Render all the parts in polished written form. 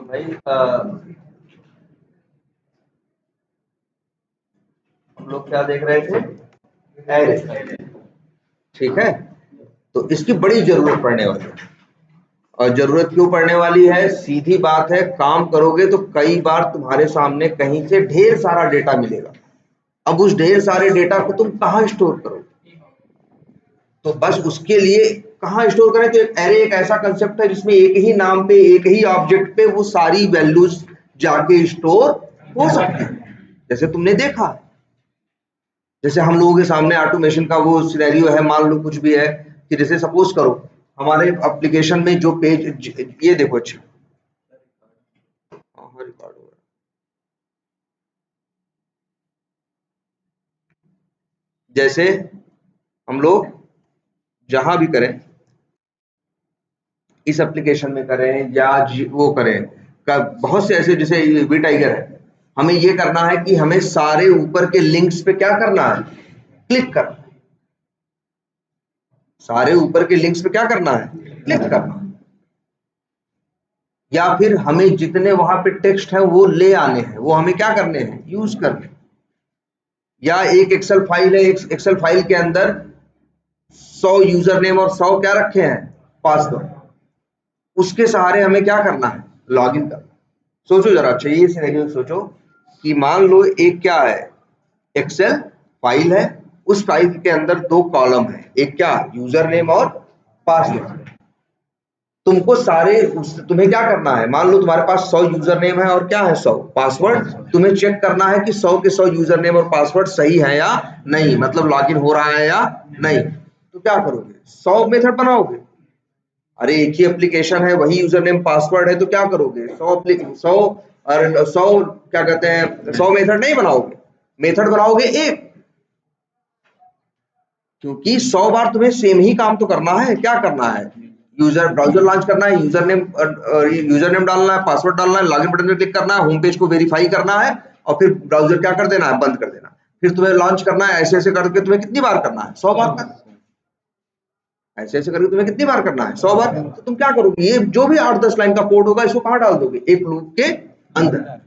भाई हम लोग क्या देख रहे थे? एरे। ठीक है, तो इसकी बड़ी जरूरत पड़ने वाली है। और जरूरत क्यों पड़ने वाली है? सीधी बात है, काम करोगे तो कई बार तुम्हारे सामने कहीं से ढेर सारा डेटा मिलेगा। अब उस ढेर सारे डेटा को तुम कहाँ स्टोर करोगे? तो बस उसके लिए कहाँ स्टोर करें? तो एक एरे एक ऐसा कंसेप्ट है जिसमें एक ही नाम पे, एक ही ऑब्जेक्ट पे वो सारी वैल्यूज जाके स्टोर हो सकती है। जैसे तुमने देखा, जैसे हम लोगों के सामने ऑटोमेशन का वो सिनेरियो है, मान लो कुछ भी है कि जैसे सपोज करो हमारे एप्लीकेशन में जो पेज, ये देखो, अच्छा हाँ रिकॉर्ड हो रहा है। जैसे हम लोग जहां भी करें, इस एप्लीकेशन में करें या वो करें का, बहुत से ऐसे, जैसे वी टाइगर है, हमें ये करना है कि हमें सारे ऊपर के लिंक्स पे क्या करना है? क्लिक करना है। सारे ऊपर के लिंक्स पे क्या करना है? क्लिक करना है। या फिर हमें जितने वहां पे टेक्स्ट है वो ले आने हैं, वो हमें क्या करने हैं? यूज करने। या एक एक्सेल फाइल है, एक्सेल फाइल के अंदर 100 यूजर नेम और 100 क्या रखे हैं? पासवर्ड। उसके सहारे हमें क्या करना है? लॉग इन करना। सोचो जरा, अच्छा ये सिनेरियो सोचो कि मान लो एक क्या है, एक्सेल फाइल है, उस फाइल के अंदर 2 कॉलम है, एक क्या, यूजर नेम और पासवर्ड। तुमको तुम्हें क्या करना है? मान लो तुम्हारे पास 100 यूजर नेम है और क्या है, 100 पासवर्ड। तुम्हें चेक करना है कि 100 के 100 यूजर नेम और पासवर्ड सही है या नहीं, मतलब लॉगिन हो रहा है या नहीं। तो क्या करोगे? 100 मेथड बनाओगे। अरे एक ही एप्लीकेशन है, वही यूजर नेम पासवर्ड है, तो क्या करोगे? 100 और 100 क्या कहते हैं, 100 मेथड नहीं बनाओगे, मेथड बनाओगे एक। क्योंकि 100 बार तुम्हें सेम ही काम तो करना है। क्या करना है? ब्राउजर लॉन्च करना है, यूजर नेम डालना है, पासवर्ड डालना है, लॉगिन बटन पे क्लिक करना है, होम पेज को वेरीफाई करना है, और फिर ब्राउजर क्या कर देना है? बंद कर देना। फिर तुम्हें लॉन्च करना है, ऐसे ऐसे करके तुम्हें कितनी बार करना है? 100 बार का। ऐसे ऐसे करके तुम्हें कितनी बार करना है? 100 बार। तो तुम क्या करोगे? ये जो भी 8-10 लाइन का कोड होगा, इसको कहाँ डाल दोगे? एक लूप के अंदर।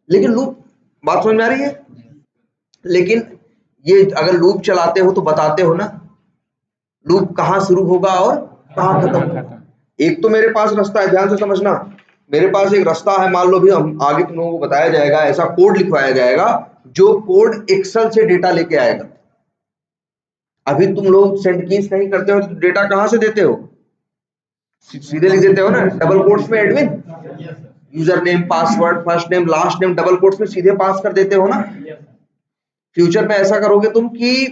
लेकिन लूप, बात समझ में आ रही है? लेकिन ये अगर लूप चलाते हो तो बताते हो ना, लूप कहाँ शुरू होगा और कहाँ खत्म होगा। एक तो मेरे पास रास्ता है, ध्यान से समझना, मेरे पास एक रास्ता है, मान लो भी हम आगे तुम लोगों को बताया जाएगा, ऐसा कोड लिखवाया जाएगा जो कोड एक्सेल से डेटा लेके आएगा। अभी तुम लोग सेंड कीज नहीं करते हो तो डेटा कहाँ से देते हो? सीधे लिख देते हो ना, डबल कोट्स में admin, user name, password, first name, last name, double quotes में सीधे पास कर देते हो ना। फ्यूचर में ऐसा करोगे तुम कि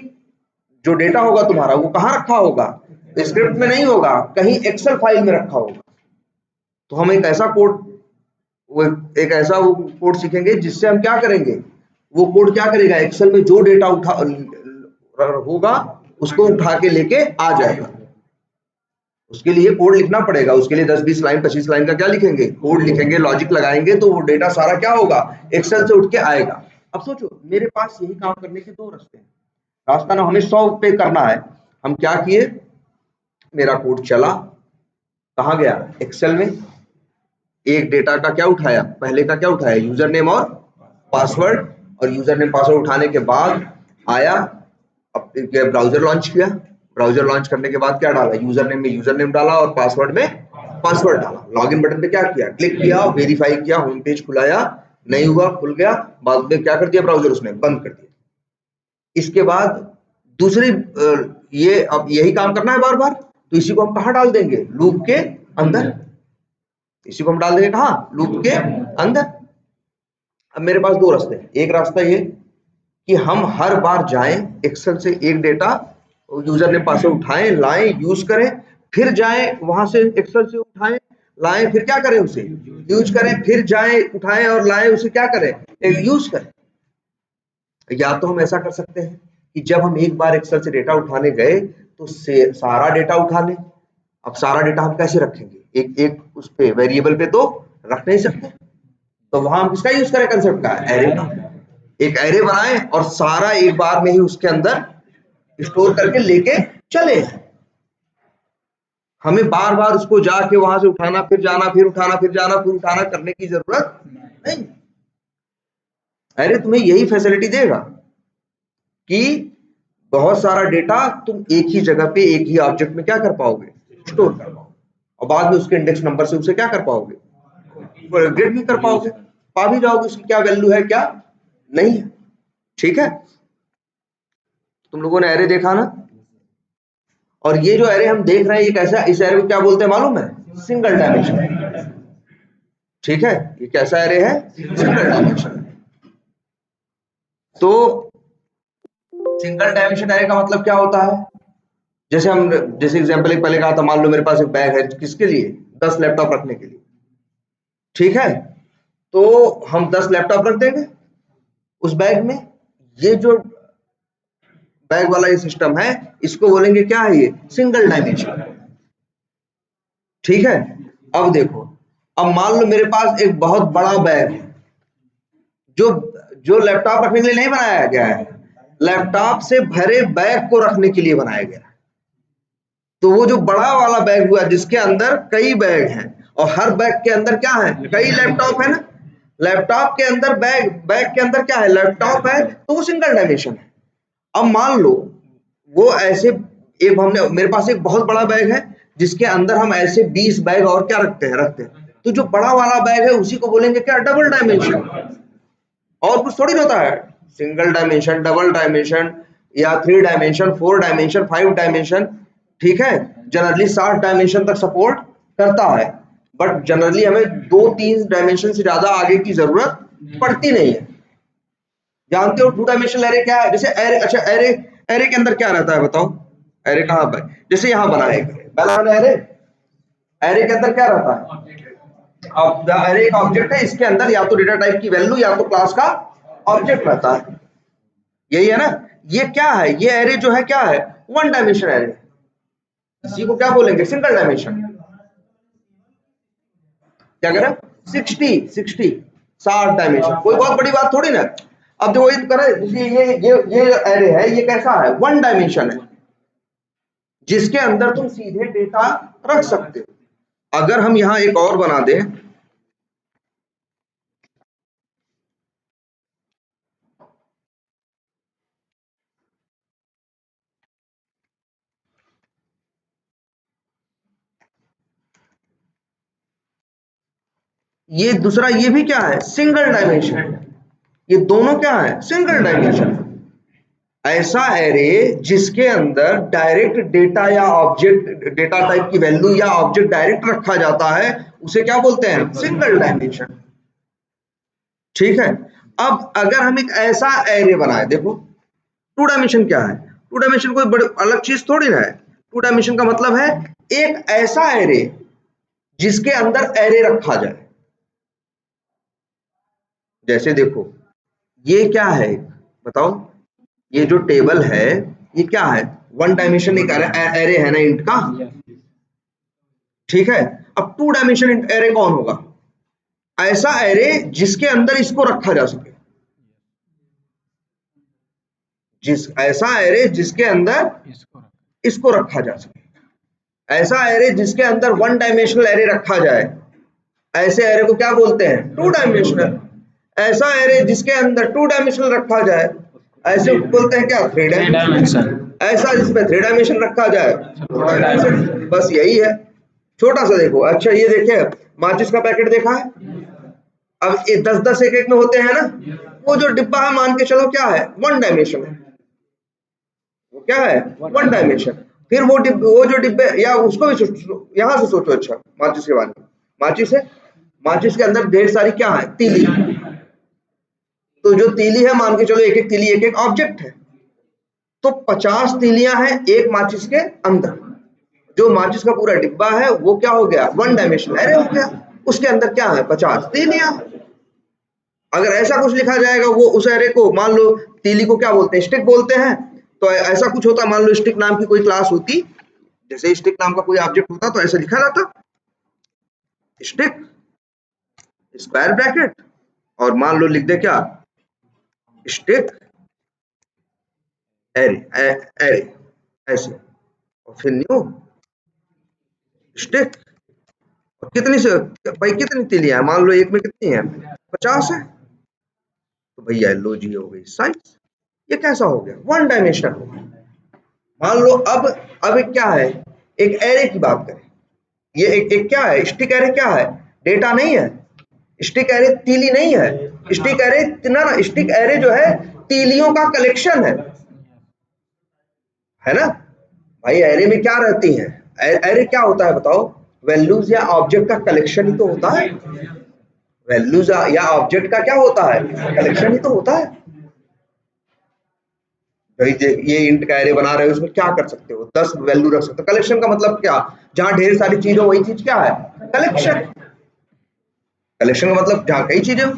जो डेटा होगा तुम्हारा वो कहाँ रखा होगा? स्क्रिप्ट में नहीं होगा, कहीं एक्सेल फाइल में रखा होगा। तो हम एक ऐसा कोड, वो एक ऐसा वो कोड सीखेंगे जिससे हम क्या करेंगे, वो कोड क्या करेगा, एक्सेल में जो डेटा उठा होगा उसको उठा के लेके आ जाएगा। उसके लिए कोड लिखना पड़ेगा, उसके लिए 10-20 लाइन 25 लाइन का क्या लिखेंगे, कोड लिखेंगे, लॉजिक लगाएंगे, तो वो डेटा सारा क्या होगा, एक्सेल से उठ के आएगा। अब सोचो मेरे पास यही काम करने के 2 रास्ते हैं। रास्ता ना हमें 100 पे करना है, हम क्या किए, मेरा कोड चला, कहाँ गया, एक्सेल में। एक डेटा का क्या उठाया, पहले का क्या उठाया, यूजर नेम और पासवर्ड, और यूजर नेम पासवर्ड उठाने के बाद आया, अब ब्राउजर लॉन्च किया, ब्राउजर लॉन्च करने के बाद क्या डाला, यूजर नेम में यूजर नेम डाला और पासवर्ड में पासवर्ड डाला, लॉगिन बटन पे क्या किया, क्लिक किया, वेरीफाई किया, होम पेज खुलाया, नहीं हुआ, खुल गया, बाद में क्या कर दिया ब्राउजर, उसने बंद कर दिया। इसके बाद दूसरी ये अब यही काम करना है बार बार, तो इसी को हम कहाँ डाल देंगे, लूप के अंदर। इसी को हम डाल देंगे कहाँ, लूप के अंदर। अब मेरे पास 2 रास्ते हैं। एक रास्ता ये कि हम हर बार जाएं एक्सेल से एक डेटा, यूजर नेम पासवर्ड उठाएं, लाएं, यूज करें, फिर जाएं वहां से एक्सेल से उठाएं, लाएं, फिर क्या करें, उसे यूज करें, फिर जाएं उठाएं और लाएं, उसे क्या करें, यूज करें। या तो हम ऐसा कर सकते हैं कि जब हम एक बार एक्सेल से डेटा उठाने गए तो सारा डेटा उठा लें। अब सारा डेटा हम कैसे रखेंगे, एक एक उस पे वेरिएबल पे तो रख नहीं सकते, तो वहां हम किसका यूज करें, कंसेप्ट का, एरे का। एक एरे बनाए और सारा एक बार में ही उसके अंदर स्टोर करके लेके चले। हमें बार बार उसको जाके वहां से उठाना फिर जाना फिर उठाना फिर जाना फिर उठाना करने की जरूरत नहीं। अरे तुम्हें यही फैसिलिटी देगा कि बहुत सारा डेटा तुम एक ही जगह पे एक ही ऑब्जेक्ट में क्या कर पाओगे, स्टोर कर पाओगे, और बाद में उसके इंडेक्स नंबर से उसे क्या कर पाओगे, गेट भी कर पाओगे, पा भी जाओगे उसकी क्या वैल्यू है क्या नहीं है। ठीक है, तुम लोगों ने एरे देखा ना, और ये जो एरे हम देख रहे हैं ये कैसा, इस एरे को क्या बोलते हैं मालूम है, सिंगल डायमेंशन। ठीक है, ये कैसा एरे है, सिंगल डायमेंशन। तो सिंगल डायमेंशन एरे का मतलब क्या होता है, जैसे एग्जांपल एक पहले कहा था, मान लो मेरे पास एक बैग है, किसके लिए, 10 लैपटॉप रखने के लिए। ठीक है, तो हम 10 लैपटॉप रख देंगे उस बैग में। ये जो बैग वाला ये सिस्टम है, इसको बोलेंगे क्या है, ये सिंगल डायमेंशन। ठीक है, अब देखो, अब मान लो मेरे पास एक बहुत बड़ा बैग है, जो जो लैपटॉप रखने के लिए नहीं बनाया गया है, लैपटॉप से भरे बैग को रखने के लिए बनाया गया है। तो वो जो बड़ा वाला बैग हुआ जिसके अंदर कई बैग हैं, और हर बैग के अंदर क्या है, कई लैपटॉप है ना, लैपटॉप के अंदर बैग, बैग के अंदर क्या है, लैपटॉप है, तो वो सिंगल डायमेंशन है। अब मान लो वो ऐसे, एक हमने, मेरे पास एक बहुत बड़ा बैग है जिसके अंदर हम ऐसे 20 बैग और क्या रखते हैं, तो जो बड़ा वाला बैग है उसी को बोलेंगे क्या, डबल डायमेंशन। और कुछ थोड़ी होता है, सिंगल डायमेंशन, डबल डायमेंशन, या 3 डायमेंशन, 4 डायमेंशन, 5 डायमेंशन। ठीक है, जनरली 7 डायमेंशन तक सपोर्ट करता है, बट जनरली हमें 2-3 डायमेंशन से ज्यादा आगे की जरूरत पड़ती नहीं है। जानते हो 2 डायमेंशनल एरे क्या है, जैसे एरे, अच्छा एरे, एरे के अंदर क्या रहता है बताओ, एरे कहां पर, जैसे यहां बना है पहला वाला एरे, एरे के अंदर क्या रहता है, अब एरे एक ऑब्जेक्ट है, इसके अंदर या तो डेटा टाइप की वैल्यू या तो क्लास का ऑब्जेक्ट रहता है, यही है ना। ये क्या है, ये एरे जो है क्या है, 1 डायमेंशन एरे, इसी को क्या बोलेंगे, सिंगल डायमेंशन। क्या कह रहे हैं, 60 डायमेंशन, कोई बहुत बड़ी बात थोड़ी ना। अब जो वही करे, ये एरे है, ये कैसा है, 1 डायमेंशन है, जिसके अंदर तुम सीधे डेटा रख सकते हो। अगर हम यहां एक और बना दें, ये दूसरा, ये भी क्या है, सिंगल डायमेंशन, ये दोनों क्या है, सिंगल डायमेंशन। ऐसा एरे जिसके अंदर डायरेक्ट डेटा या ऑब्जेक्ट, डेटा टाइप की वैल्यू या ऑब्जेक्ट डायरेक्ट रखा जाता है, उसे क्या बोलते हैं, सिंगल डायमेंशन। ठीक है, अब अगर हम एक ऐसा एरे बनाए, देखो 2 डायमेंशन क्या है, 2 डायमेंशन कोई बड़ी अलग चीज थोड़ी ना है। 2 डायमेंशन का मतलब है एक ऐसा एरे जिसके अंदर एरे रखा जाए। जैसे देखो, ये क्या है बताओ, ये जो टेबल है ये क्या है, 1 डायमेंशन एक एरे है ना इंट का। ठीक है, अब 2 डायमेंशन एरे कौन होगा, ऐसा एरे जिसके अंदर इसको रखा जा सके, ऐसा एरे जिसके अंदर इसको रखा जा सके, ऐसा एरे जिसके अंदर 1 डायमेंशनल एरे रखा जाए, ऐसे एरे को क्या बोलते हैं, 2 डायमेंशनल। ऐसा एरे जिसके अंदर 2 डायमेंशनल रखा जाए, ऐसे बोलते हैं क्या, 3 डायमेंशनल। ऐसा जिसमें 3 डायमेंशन रखा जाए, 4 डायमेंशन। बस यही है, छोटा सा देखो। अच्छा ये देखिए, माचिस का पैकेट देखा है, अब ये 10-10 एक में होते हैं ना, वो जो डिब्बा है मान के चलो क्या है, 1 डायमेंशन है, वो क्या है, 1 डायमेंशन। फिर वो जो डिब्बे, या उसको भी यहां से सोचो, अच्छा माचिस के बारे में, माचिस है, माचिस के अंदर ढेर सारी क्या है, तीली। तो जो तीली है मान के चलो एक एक तीली एक एक ऑब्जेक्ट है, तो 50 तीलियां हैं एक माचिस के अंदर। जो माचिस का पूरा डिब्बा है वो क्या हो गया, 1 डायमेंशनल एरे हो गया, उसके अंदर क्या है, 50 तीलियां। अगर ऐसा कुछ लिखा जाएगा, वो उस एरे को, मान लो तीली को क्या बोलते हैं, स्टिक बोलते हैं, तो ऐसा कुछ होता, मान लो स्टिक नाम की कोई क्लास होती, जैसे स्टिक नाम का कोई ऑब्जेक्ट होता तो ऐसे लिखा जाता, स्टिक स्क्वायर ब्रैकेट, और मान लो लिख दे क्या, स्टिक एरे, एरे ऐसे, और फिर न्यू स्टिक। और कितनी से भाई कितनी तीलियां है, मान लो एक में कितनी है 50 है, तो भैया लो जी हो गई साइज। ये कैसा हो गया, वन डायमेंशनल हो गया। मान लो अब एक क्या है, एक एरे की बात करें, ये एक क्या है, स्टिक एरे क्या है, डेटा नहीं है, स्टिक एरे तीली नहीं है, स्टिक एरे ना, स्टिक एरे जो है तीलियों का कलेक्शन है ना भाई। एरे में क्या रहती है, एरे क्या होता है बताओ, वैल्यूज या ऑब्जेक्ट का कलेक्शन ही तो होता है। वैल्यूज या ऑब्जेक्ट का क्या होता है, कलेक्शन ही तो होता है भाई। ये इंट का एरे बना रहे हो, उसमें क्या कर सकते हो, 10 वैल्यू रख सकते हो। कलेक्शन का मतलब क्या, जहां ढेर सारी चीज हो वही चीज क्या है, कलेक्शन। कलेक्शन का मतलब जहां कई चीजें हो।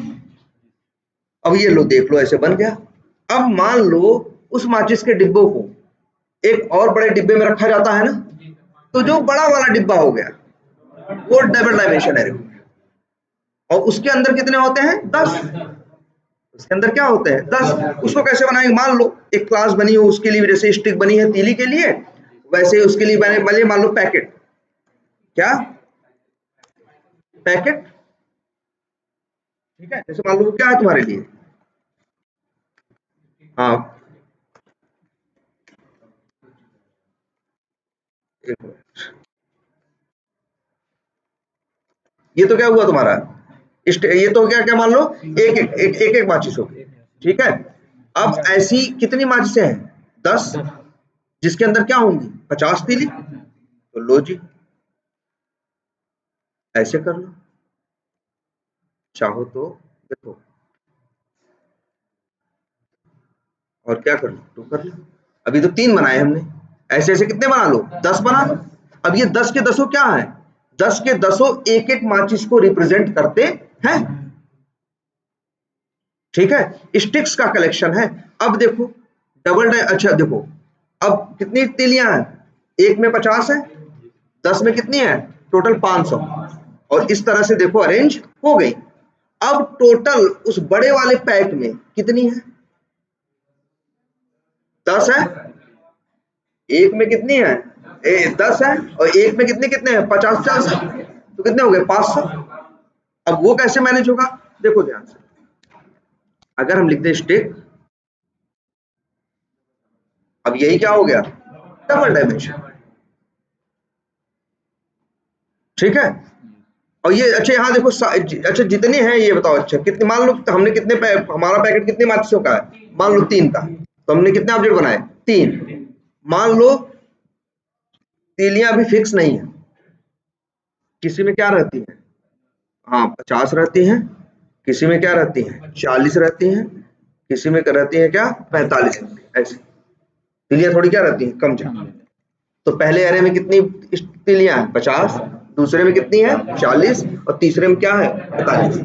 अब ये लो देख लो ऐसे बन गया। अब मान लो उस माचिस के डिब्बों को एक और बड़े डिब्बे में रखा जाता है ना, तो जो बड़ा वाला डिब्बा हो गया वो डबल डायमेंशन एरे हो गया। और उसके अंदर कितने होते हैं 10, उसके अंदर क्या होते हैं 10। उसको कैसे बनाएंगे, मान लो एक क्लास बनी हो उसके लिए, जैसे स्टिक बनी है तीली के लिए, वैसे उसके लिए बने मान लो पैकेट, क्या पैकेट, ठीक है। जैसे मान लो वो क्या है तुम्हारे लिए, हाँ एक मिनट। ये तो क्या हुआ तुम्हारा, ये तो क्या क्या मान लो एक माचिस हो गई, ठीक है। अब ऐसी कितनी माचिसें हैं 10, जिसके अंदर क्या होंगी 50 तीली। तो लो जी ऐसे कर लो, चाहो तो देखो, और क्या कर लो 2 कर लो। अभी तो 3 बनाए हमने, ऐसे ऐसे कितने बना लो 10 बना लो। अब ये 10 के 10 क्या है, 10 के 10 एक एक माचिस को रिप्रेजेंट करते हैं, ठीक है। स्टिक्स का कलेक्शन है। अब देखो अच्छा देखो, अब कितनी तीलियां हैं, एक में 50 है, 10 में कितनी है टोटल 500, और इस तरह से देखो अरेंज हो गई। अब टोटल उस बड़े वाले पैक में कितनी है 10 है, एक में कितनी है 10 है, और एक में कितने कितने हैं 50 है, तो कितने हो गए 500। अब वो कैसे मैनेज होगा, देखो ध्यान से, अगर हम लिखते स्टिक, अब यही क्या हो गया डबल डायमेंशन, ठीक है। और ये अच्छा यहाँ देखो अच्छा जितने हैं ये बताओ, अच्छा कितने, मान लो हमने कितने हमारा पैकेट कितने माचिसों का है, मान लो 3 का, तो हमने कितने ऑब्जेक्ट बनाए 3। मान लो तीलियां अभी फिक्स नहीं है, किसी में क्या रहती है, हाँ 50 रहती हैं, किसी में क्या रहती है 40 रहती हैं, किसी में रहती है क्या 45, ऐसे तीलियां थोड़ी क्या रहती हैं कम ज्यादा। तो पहले एरे में कितनी तीलियां हैं 50, दूसरे में कितनी है 40, और तीसरे में क्या है 45।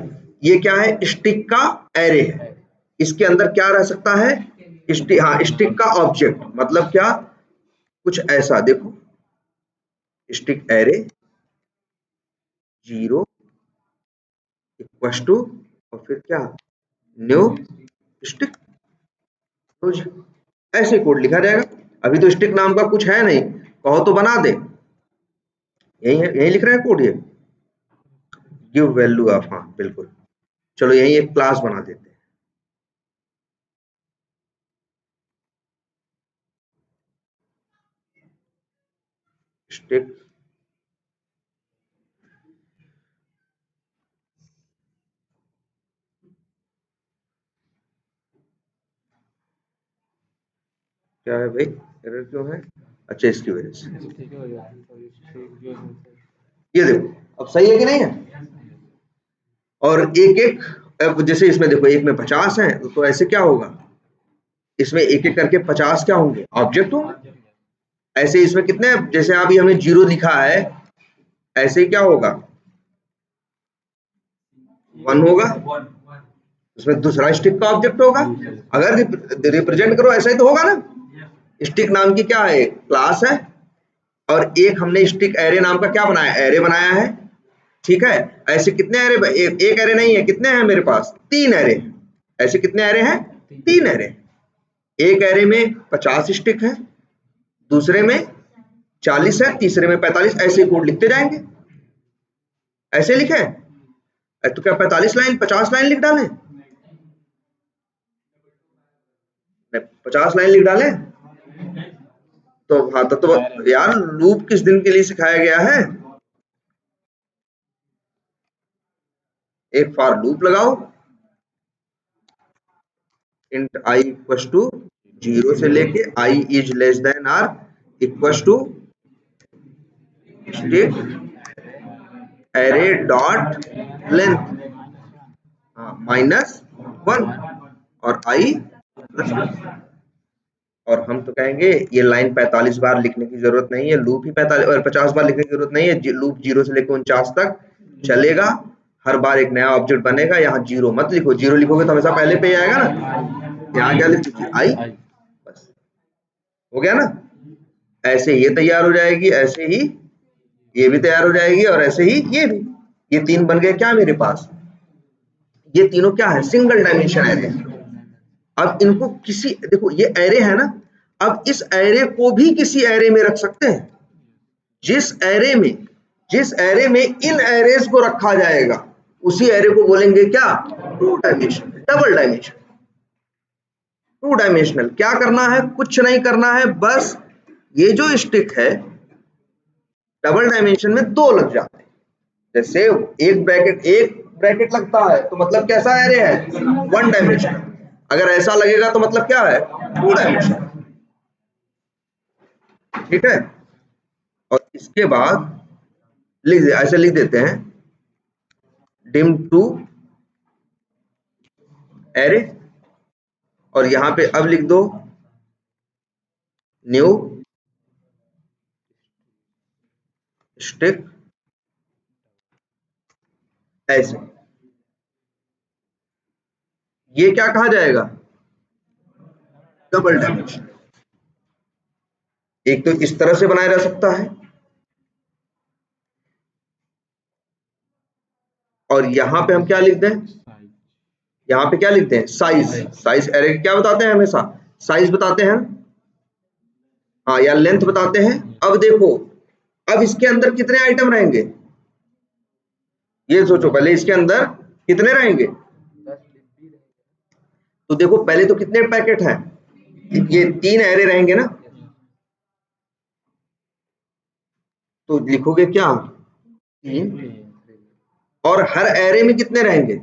ये क्या है स्टिक का एरे है, इसके अंदर क्या रह सकता है स्टिक, हाँ स्टिक का ऑब्जेक्ट मतलब क्या, कुछ ऐसा देखो, स्टिक एरे 0 इक्वल टू, और फिर क्या न्यू स्टिक, तो ऐसे कोड लिखा जाएगा। अभी तो स्टिक नाम का कुछ है नहीं, कहो तो बना दे, यही है, यही लिख रहे हैं कोड ये, गिव वैल्यू ऑफ, हाँ बिल्कुल। चलो यही एक क्लास बना देते हैं स्टिक, क्या है भाई एरर क्यों है, अच्छा इसकी वजह से, ये देखो अब सही है कि नहीं है। और एक एक, अब जैसे इसमें देखो एक में 50 है, तो ऐसे क्या होगा, इसमें एक एक करके 50 क्या होंगे ऑब्जेक्ट होंगे। ऐसे इसमें कितने, जैसे अभी हमने 0 लिखा है, ऐसे ही क्या होगा 1 होगा, उसमें दूसरा स्टिक का ऑब्जेक्ट होगा। अगर रिप्रेजेंट करो ऐसा ही तो होगा ना। स्टिक नाम की क्या है क्लास है, और एक हमने स्टिक एरे नाम का क्या बनाया एरे बनाया है, ठीक है। ऐसे कितने एरे, एक एरे नहीं है, कितने हैं मेरे पास 3 एरे, ऐसे कितने एरे हैं 3 एरे। एक एरे में 50 स्टिक है, दूसरे में 40 है, तीसरे में 45, ऐसे कोड लिखते जाएंगे। ऐसे लिखे तो क्या 45 लाइन 50 लाइन लिख डालें? 50 लाइन लिख डालें? तो हाँ तो यार लूप किस दिन के लिए सिखाया गया है? एक फॉर लूप लगाओ, इंट i इक्वल टू 0 से लेके i is less than or equal to stick array dot length -1 और i प्लस। और हम तो कहेंगे ये लाइन 45 बार लिखने की जरूरत नहीं है, लूप ही 45 और 50 बार लिखने की जरूरत नहीं है, लूप 0 से लेकर 49 तक चलेगा, हर बार एक नया ऑब्जेक्ट बनेगा। यहाँ 0 मत लिखो, 0 लिखोगे तो हमेशा पहले पे ही आएगा ना। यहाँ क्या लिख दीजिए i, बस हो गया ना। ऐसे ये तैयार हो जाएगी, ऐसे ही ये भी तैयार हो जाएगी और ऐसे ही ये भी। ये तीन बन गए क्या मेरे पास? ये तीनों क्या है? Single dimension array. अब इनको किसी, देखो ये एरे है ना, अब इस एरे को भी किसी एरे में रख सकते हैं। जिस एरे में इन एरेस को रखा जाएगा उसी एरे को बोलेंगे क्या? Two dimensional, double dimensional. Two dimensional क्या करना है? कुछ नहीं करना है, बस ये जो स्टिक है डबल डायमेंशन में 2 लग जाते हैं। जैसे एक ब्रैकेट लगता है तो मतलब कैसा एरे है? 1 डायमेंशनल। अगर ऐसा लगेगा तो मतलब क्या है? 2 डायमेंशनल। ठीक है। और इसके बाद ऐसे लिख देते हैं dim टू एरे, और यहां पे अब लिख दो न्यू स्टिक। ऐसे ये क्या कहा जाएगा? Double dimension. एक तो इस तरह से बनाया जा सकता है, और यहां पे हम क्या लिख दें? यहां पे क्या लिखते हैं? साइज एरे क्या बताते हैं? हमेशा साइज बताते हैं, हाँ, या लेंथ बताते हैं। अब देखो, अब इसके अंदर कितने आइटम रहेंगे ये सोचो पहले, इसके अंदर कितने रहेंगे? तो देखो पहले तो कितने पैकेट हैं? ये 3 एरे रहेंगे ना, तो लिखोगे क्या? 3। और हर एरे में कितने रहेंगे?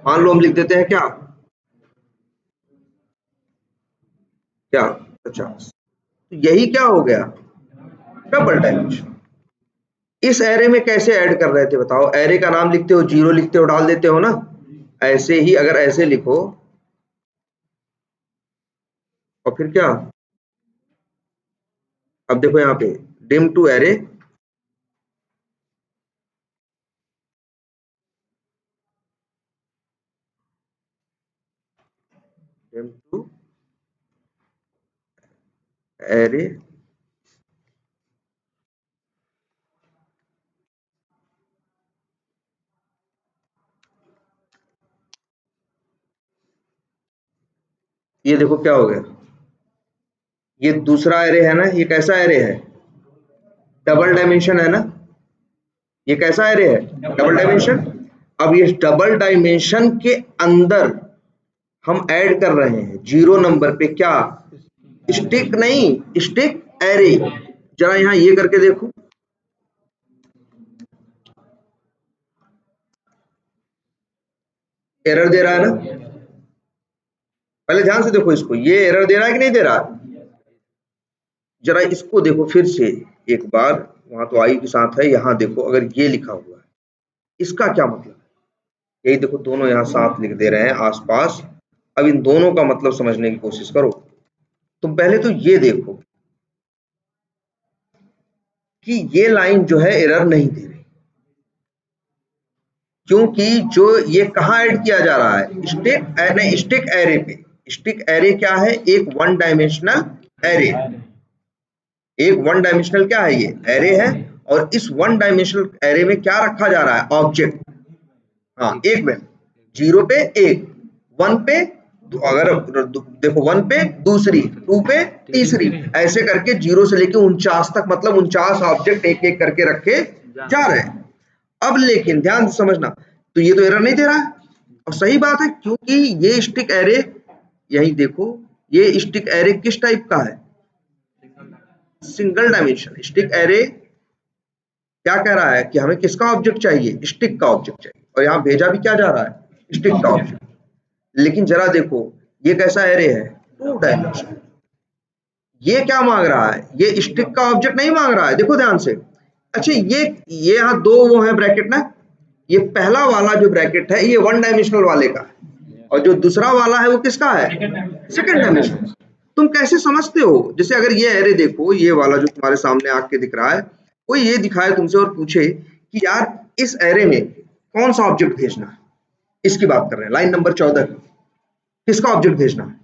मान लो हम लिख देते हैं क्या 50। तो यही क्या हो गया? Double dimension. इस एरे में कैसे ऐड कर रहे थे बताओ? एरे का नाम लिखते हो, 0 लिखते हो, डाल देते हो ना। ऐसे ही अगर ऐसे लिखो और फिर क्या, अब देखो यहाँ पे dim two array, dim two array, ये देखो क्या हो गया? ये दूसरा एरे है ना, ये कैसा एरे है? डबल डायमेंशन है ना। ये कैसा एरे है? Double dimension. अब ये डबल डायमेंशन के अंदर हम ऐड कर रहे हैं 0 नंबर पे क्या? स्टिक नहीं, स्टिक एरे। जरा यहां ये करके देखो, एरर दे रहा है ना। पहले ध्यान से देखो इसको, ये एरर दे रहा है कि नहीं दे रहा? जरा इसको देखो फिर से एक बार, वहां तो आई के साथ है, यहां देखो अगर ये लिखा हुआ है इसका क्या मतलब है? यही देखो दोनों यहां साथ लिख दे रहे हैं आसपास। अब इन दोनों का मतलब समझने की कोशिश करो। तुम पहले तो ये देखो कि ये लाइन जो है एरर नहीं दे रही, क्योंकि जो ये कहाँ ऐड किया जा रहा है? स्टिक एरे पे। स्टिक एरे क्या है? एक 1 डायमेंशनल एरे। एक 1 डायमेंशनल क्या है? ये एरे है। और इस 1 डायमेंशनल एरे में क्या रखा जा रहा है? ऑब्जेक्ट। हाँ, एक में 0 पे 1, 1 पे तो अगर देखो 1 पे दूसरी, 2 पे तीसरी, ऐसे करके 0 से लेके 49 तक, मतलब 49 ऑब्जेक्ट एक एक करके रखे जा रहे हैं। अब लेकिन ध्यान से समझना, तो ये तो एरर नहीं दे रहा है, और सही बात है, क्योंकि ये स्टिक एरे, यही देखो, ये स्टिक एरे किस टाइप का है? Single dimension. स्टिक एरे क्या कह रहा है कि हमें किसका ऑब्जेक्ट चाहिए? स्टिक का ऑब्जेक्ट चाहिए, और यहाँ भेजा भी क्या जा रहा है? स्टिक का ऑब्जेक्ट। लेकिन जरा देखो, ये कैसा एरे है? 2 डायमेंशन। ये क्या मांग रहा है? ये स्टिक का ऑब्जेक्ट नहीं मांग रहा है, देखो ध्यान से। अच्छा, ये यहाँ दो वो है ब्रैकेट ना, ये पहला वाला जो ब्रैकेट है ये 1 डायमेंशनल वाले का है, और जो दूसरा वाला है वो किसका है? Second dimensional. तुम कैसे समझते हो? जैसे अगर ये एरे देखो, ये वाला जो तुम्हारे सामने आके दिख रहा है, कोई ये दिखाए तुमसे और पूछे कि यार इस एरे में कौन सा ऑब्जेक्ट भेजना है, इसकी बात कर रहे हैं, लाइन नंबर 14 की, किसका ऑब्जेक्ट भेजना है?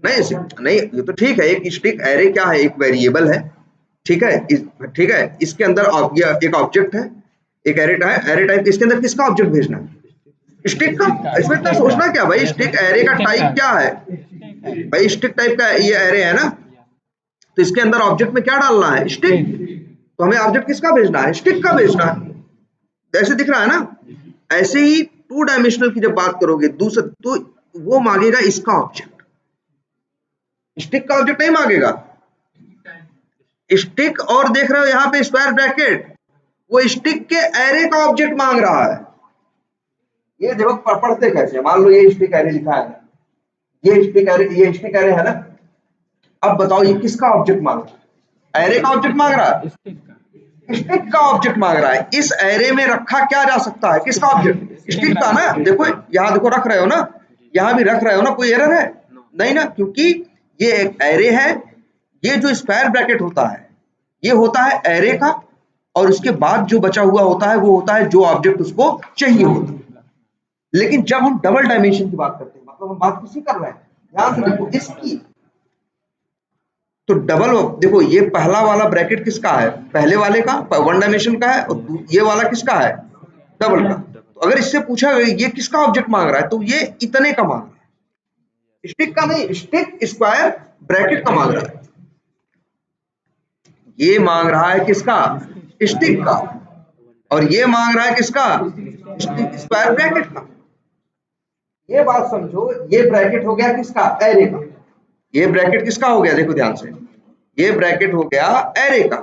नहीं, ये तो ठीक है, एक स्टिक एरे क्या है? एक वेरिएबल है, ठीक है, ठीक है, इसके अंदर एक ऑब्जेक्ट है, एक एरे टाइप, इसके अंदर किसका ऑब्जेक्ट भेजना है? स्टिक का। इसमें इतना सोचना क्या भाई, स्टिक एरे का टाइप क्या है भाई? स्टिक टाइप का ये एरे है ना, तो इसके अंदर ऑब्जेक्ट में क्या डालना है? स्टिक। तो हमें ऑब्जेक्ट किसका भेजना है? स्टिक का भेजना है। ऐसे दिख रहा है ना? ऐसे ही 2 डायमेंशनल की जब बात करोगे दूसरा, तो वो मांगेगा इसका ऑब्जेक्ट, स्टिक का ऑब्जेक्ट नहीं मांगेगा। स्टिक, और देख रहे हो यहाँ पे स्क्वायर ब्रैकेट, वो स्टिक के एरे का ऑब्जेक्ट मांग रहा है। ये देखो पढ़ते कैसे, मान लो ये स्टिक एरे लिखा है, ये स्टिक एरे है ना। अब बताओ ये किसका ऑब्जेक्ट मांग रहा है? एरे का ऑब्जेक्ट मांग रहा है, स्टिक का ऑब्जेक्ट मांग रहा है। इस एरे में रखा क्या जा सकता है? किसका ऑब्जेक्ट? स्टिक का ना। देखो यहाँ देखो, रख रहे हो ना, यहाँ भी रख रहे हो ना, कोई एरर है? नहीं ना, क्योंकि ये एक एरे है। ये जो स्क्वायर ब्रैकेट होता है, ये होता है एरे का, और उसके बाद जो बचा हुआ होता है वो होता है जो ऑब्जेक्ट उसको चाहिए होता है। लेकिन जब हम डबल डायमेंशन की बात करते हैं, मतलब हम बात किसी कर रहे हैं, ध्यान से देखो इसकी, तो डबल, देखो ये पहला वाला ब्रैकेट किसका है? पहले वाले का, 1 डायमेंशन का है, और ये वाला किसका है? डबल का। तो अगर इससे पूछा ये किसका ऑब्जेक्ट मांग रहा है, तो ये इतने का मांग रहा है, स्टिक का नहीं, स्टिक स्क्वायर ब्रैकेट का मांग रहा है। ये मांग रहा है किसका? स्टिक का। और ये मांग रहा है किसका? स्टिक स्क्वायर ब्रैकेट का। ये बात समझो, ये ब्रैकेट हो गया किसका? एरे का। ये ब्रैकेट किसका हो गया? देखो ध्यान से, ये ब्रैकेट हो गया एरे का।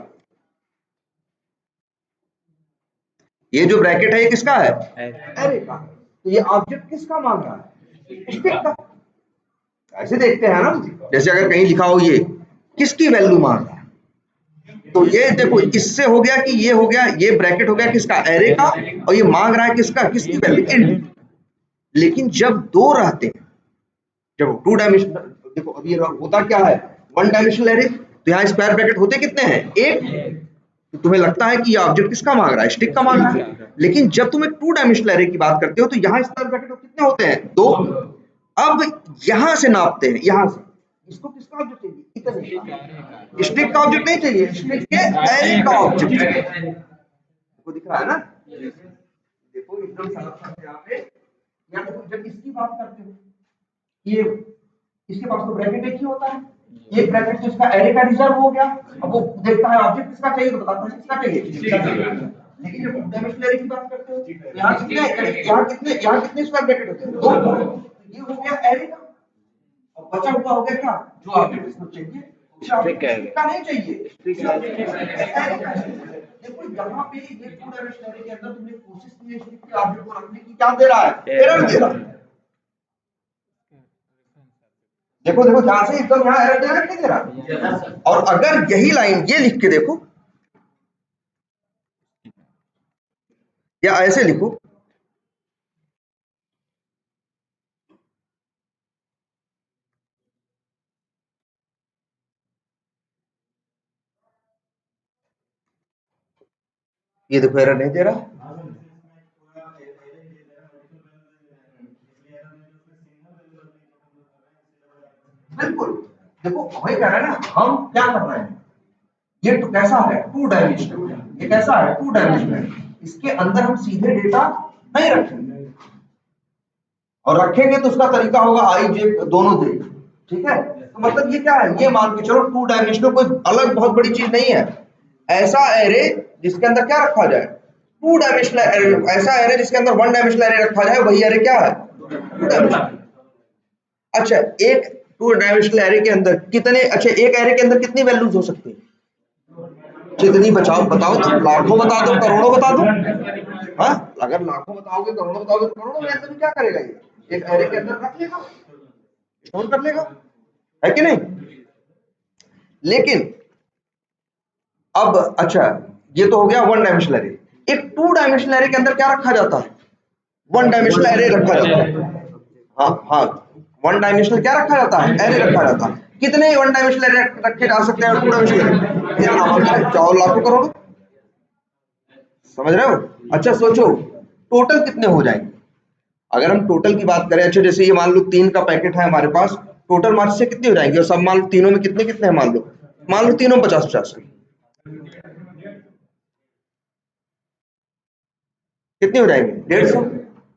ये जो ब्रैकेट है ये किसका है? एरे का। तो ये ऑब्जेक्ट किसका मांग रहा है? स्टिक का। ऐसे देखते हैं ना, जैसे अगर कहीं लिखा हो ये किसकी वैल्यू मांग रहा है, तो ये देखो इससे हो गया कि ये हो गया, ये ब्रैकेट हो गया किसका? एरे का, और ये मांग रहा है किसका? किसकी वैल्यू? इंट। लेकिन जब दो रहते हैं, जब 2 डायमेंशनल, देखो अभी होता क्या है? 1 डायमेंशनल एरे, तो यहाँ स्क्वायर ब्रैकेट होते कितने हैं? एक। तो तुम्हें लगता है कि ये ऑब्जेक्ट किसका मांग रहा है? स्टिक का मांग रहा है। लेकिन जब तुम एक 2 डायमेंशनल एरे की बात करते हो, तो यहाँ स्क्वायर ब्रैकेट कितने होते हैं? 2। अब यहां से नापते हैं, यहां से, इसको किसका ऑब्जेक्ट चाहिए? इतने। स्टिक का ऑब्जेक्ट नहीं चाहिए, स्टिक के एरे का ऑब्जेक्ट चाहिए। देखो दिख रहा है ना, देखो एकदम साफ साफ यहाँ पे। यहाँ देखो, जब इसकी बात करते हो, ये इसके पास तो ब्रैकेट एक ही होता है, ये ब्रैकेट तो इसका एरे का रिजर्व हो गया। अब वो देखता है ऑब्जेक्ट किसका चाहिए, तो बताता है किसका चाहिए। लेकिन जब डायमेंशनल एरे की बात करते हो, यहाँ कितने स्क्वायर ब्रैकेट होते हैं? 2। ये हो गया एरे का, और बचा हुआ हो गया क्या? जो ऑब्जेक्ट इसको चाहिए, का नहीं चाहिए। देखो यहाँ पे ये 2 डायमेंशनल एरे के अंदर तुमने कोशिश की है स्टिक के ऑब्जेक्ट को रखने की, क्या दे रहा है? एरर दे रहा है। देखो देखो ध्यान से, एकदम यहाँ एरर दे रहा है, नहीं दे रहा? और अगर यही लाइन ये लिख के देखो, या ऐसे लिखो, ये देखो एरर नहीं दे रहा। बिल्कुल, देखो वही कह रहा है ना, हम क्या कर रहे हैं, ये तो कैसा है? 2 डायमेंशनल। ये कैसा है? 2 डायमेंशनल। इसके अंदर हम सीधे डेटा नहीं रखेंगे, और रखेंगे तो उसका तरीका होगा आई जे दोनों दे। ठीक है, तो मतलब ये क्या है, ये मान के चलो टू डायमेंशनल कोई अलग बहुत बड़ी चीज नहीं है। ऐसा एरे जिसके अंदर क्या रखा जाए, टू डायमेंशनल एरे। ऐसा एरे जिसके अंदर वन डायमेंशनल एरे रखा जाए, वही एरे क्या है, टू डायमेंशनल। अच्छा, एक टू डायमेंशनल एरे के अंदर कितने, अच्छा एक एरे के अंदर कितनी वैल्यूज हो सकती है, कितनी बचाओ बताओ तो, लाखों बता दो, करोड़ों बता दो। हाँ, अगर लाखों बताओगे, करोड़ों बताओगे, तो करोड़ों में ऐसे क्या करेगा, ये एक एरे के अंदर रख लेगा, स्टोर कर लेगा, है कि नहीं। लेकिन अब अच्छा, ये तो हो गया वन डायमेंशनल एरे। एक टू डायमेंशनल एरे के अंदर क्या रखा जाता है, वन डायमेंशनल एरे रखा जाता है। हाँ हाँ, वन डायमेंशनल क्या रखा जाता है, एरे रखा जाता है। कितने वन डायमेंशनल एरे रखे जा सकते हैं टू डायमेंशनल एरे, चाहो लाखों करोड़ों, समझ रहे हो। अच्छा सोचो टोटल कितने हो जाएंगे, अगर हम टोटल की बात करें। अच्छा जैसे ये मान लो 3 का पैकेट है हमारे पास, टोटल मार्क्स से कितने हो जाएंगे, और सब मान लो तीनों में कितने कितने हैं, मान लो तीनों 50-50 कितने हो जाएंगे, 150।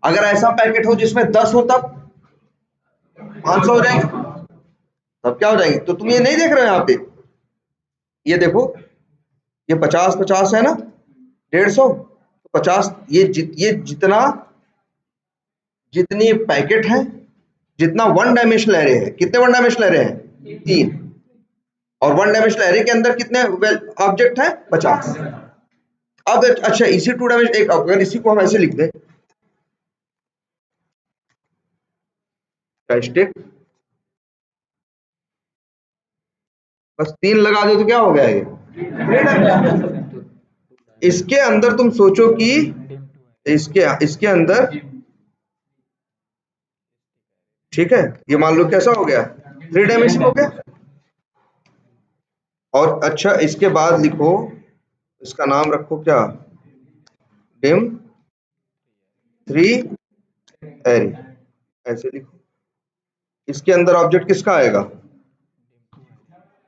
अगर ऐसा पैकेट हो जिसमें 10 हो तब 500 हो जाएंगे, तब क्या हो जाएंगे। तो तुम ये नहीं देख रहे हो यहाँ पे, ये देखो ये 50-50 है ना, 150 50, ये जितना, जितनी पैकेट है, जितना वन डायमेंशनल एरे है, कितने वन डायमेंशनल एरे हैं, 3, और वन डायमेंशनल एरे के अंदर कितने ऑब्जेक्ट है, 50। अब अच्छा इसी टू डायमेंशन, एक अगर इसी को हम ऐसे लिख दें, स्टिक बस 3 लगा दो तो क्या हो गया ये, इसके अंदर तुम सोचो कि इसके अंदर, ठीक है, ये मान लो कैसा हो गया, 3 डायमेंशन हो गया। और अच्छा इसके बाद लिखो, इसका नाम रखो क्या, डिम 3 एरे, ऐसे लिखो। इसके अंदर ऑब्जेक्ट किसका आएगा,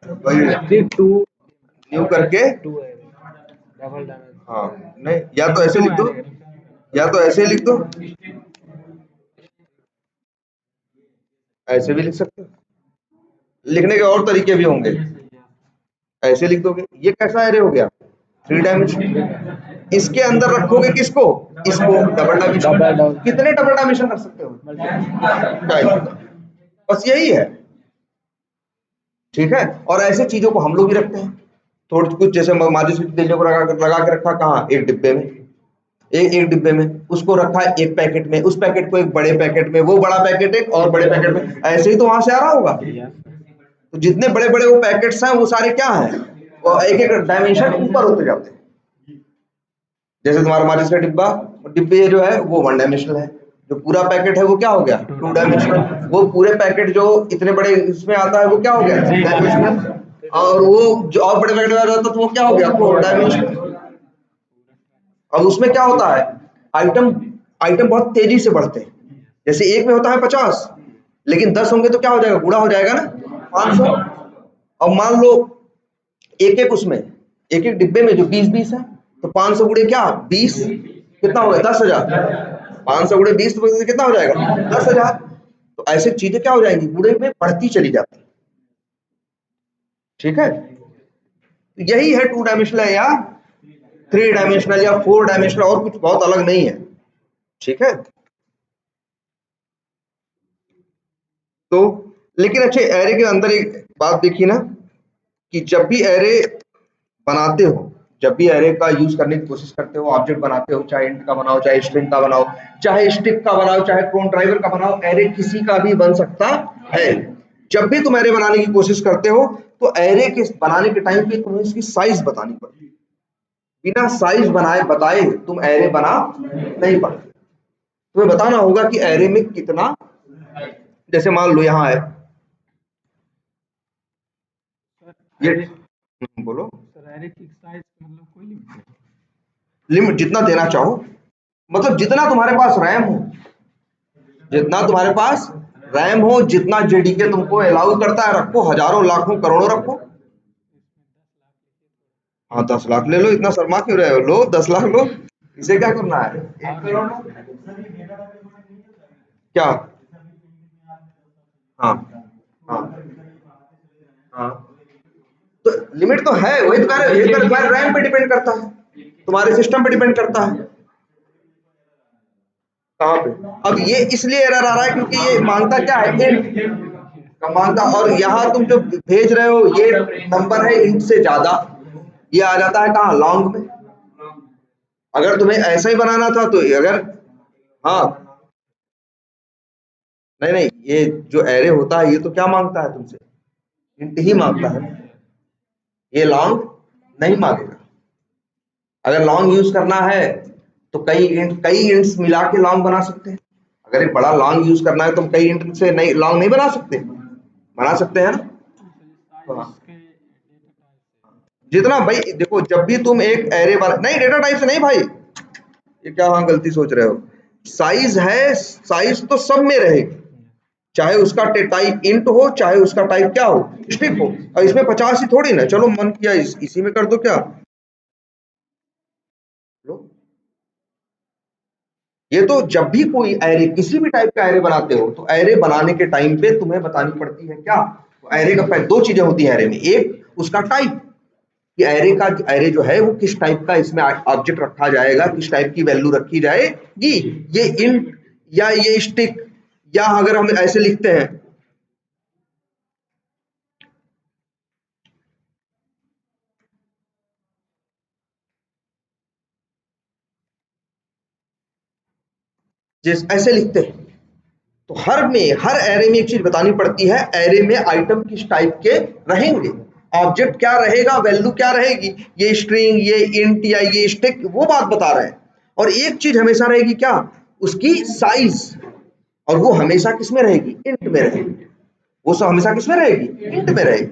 वही न्यू करके, हाँ नहीं, या तो ऐसे लिख दो, या तो ऐसे लिख दो, ऐसे भी लिख सकते हो, लिखने के और तरीके भी होंगे, ऐसे लिख दोगे। ये कैसा एरे हो गया, 3 डायमेंशन। इसके अंदर रखोगे किसको, इसको, डबल डायमेंशन। कितने डबल डायमेंशन रख सकते हो, बस यही है। ठीक है, और ऐसे चीजों को हम लोग भी रखते हैं, थोड़ी कुछ जैसे माचिस की तीलियों को लगा के रखा कहाँ, एक डिब्बे में, एक डिब्बे में, उसको रखा है एक पैकेट में, उस पैकेट को एक बड़े पैकेट में, वो बड़ा पैकेट एक और बड़े पैकेट में, ऐसे ही तो वहां से आ रहा होगा। तो जितने बड़े बड़े वो पैकेट्स हैं वो सारे क्या हैं, वो एक एक डायमेंशन ऊपर होते जाते हैं। जैसे तुम्हारा माचिस का डिब्बा, डिब्बे जो है वो वन डायमेंशनल है, जो पूरा पैकेट है वो क्या हो गया, टू डायमेंशनल। वो पूरे पैकेट जो इतने बड़े इसमें आता है वो क्या हो गया, थ्री डायमेंशनल। और वो जो और बड़े पैकेट में आता है तो वो क्या हो गया, फोर डायमेंशनल। अब उसमें क्या होता है, आइटम आइटम बहुत तेजी से बढ़ते हैं। जैसे एक में होता है 50, लेकिन 10 होंगे तो क्या हो जाएगा, गुणा हो जाएगा ना, 500। अब मान लो एक एक उसमें, एक एक डिब्बे में जो 20-20 है, तो 500 गुणे क्या 20, कितना हो गया, 10,000। 500 गुणे 20 तो कितना हो जाएगा, 10,000। तो ऐसे चीजें क्या हो जाएंगी, गुणे में बढ़ती चली जाती। ठीक है, तो यही है टू डायमेंशनल या 3 डायमेंशनल या 4 डायमेंशनल, और कुछ बहुत अलग नहीं है। ठीक है, तो लेकिन अच्छे एरे के अंदर एक बात देखिए ना, कि जब भी एरे बनाते हो, जब भी एरे का यूज करने की कोशिश करते हो, ऑब्जेक्ट बनाते हो, चाहे इंट का बनाओ, चाहे स्ट्रिंग का बनाओ, चाहे स्टिक का बनाओ, चाहे क्लोन ड्राइवर का बनाओ, एरे किसी का भी बन सकता है। जब भी तुम एरे बनाने की कोशिश करते हो तो एरे के बनाने के टाइम पे तुम्हें इसकी साइज बतानी पड़ती है। बिना साइज बनाए बताए तुम एरे बना नहीं पाते। तुम्हें बताना होगा कि एरे में कितना, जैसे मान लो यहाँ है ये, बोलो लिमिट जितना देना चाहो, मतलब जितना तुम्हारे पास रैम हो, जितना तुम्हारे पास रैम हो, जितना जेडीके तुमको अलाउ करता है रखो, हजारों लाखों करोड़ों रखो। हाँ 10 लाख ले लो, इतना शर्मा क्यों रहे हो, लो 10 लाख लो, इसे क्या करना है, 1 करोड़ लो। क्या? हाँ हाँ हाँ, तो लिमिट तो है, वही तो कह रहे, ये तो तुम्हारे रैम पे डिपेंड करता है, तुम्हारे सिस्टम पे डिपेंड करता है। कहाँ पे? अब ये इसलिए एरर आ रहा है क्योंकि ये मांगता क्या है, इंट का मांगता, और यहाँ तुम जो भेज रहे हो ये नंबर है इंट से ज्यादा, ये आ जाता है कहाँ, लॉन्ग में। अगर तुम्हें ऐसा ही बनाना था तो अगर, हाँ, नहीं नहीं, ये जो एरे होता है ये तो क्या मांगता है तुमसे, इंट ही मांगता है, ये लॉन्ग नहीं मांगेगा। अगर लॉन्ग यूज करना है तो कई इंट्स मिला के लॉन्ग बना सकते हैं। अगर एक बड़ा लॉन्ग यूज करना है तो हम कई इंट से नहीं लॉन्ग नहीं बना सकते, बना सकते हैं ना। तो हाँ, जितना भाई देखो, जब भी तुम एक एरे बना, नहीं डेटा टाइप से नहीं भाई, ये क्या हाँ गलती सोच रहे हो, साइज है, साइज तो सब में रहेगी, चाहे उसका टाइप इंट हो चाहे उसका टाइप क्या हो, स्ट्रिंग हो। और इसमें 50 ही थोड़ी ना, चलो मन किया इसी में कर दो क्या, लो। ये तो जब भी कोई एरे, किसी भी टाइप का एरे बनाते हो तो एरे बनाने के टाइम पे तुम्हें बतानी पड़ती है क्या, तो एरे का दो चीजें होती है एरे में, एक उसका टाइप, कि एरे जो है वो किस टाइप का इसमें ऑब्जेक्ट रखा जाएगा, किस टाइप की वैल्यू रखी जाएगी, ये इंट या ये स्टिक, या अगर हम ऐसे लिखते हैं, जिस ऐसे लिखते हैं, तो हर एरे में एक चीज बतानी पड़ती है, एरे में आइटम किस टाइप के रहेंगे, ऑब्जेक्ट क्या रहेगा, वैल्यू क्या रहेगी, ये स्ट्रिंग, ये इंट या ये स्टिक, वो बात बता रहे हैं। और एक चीज हमेशा रहेगी क्या, उसकी साइज, और वो हमेशा किसमें रहेगी, इंट में रहेगी, वो सब हमेशा किसमें रहेगी, इंट में रहेगी।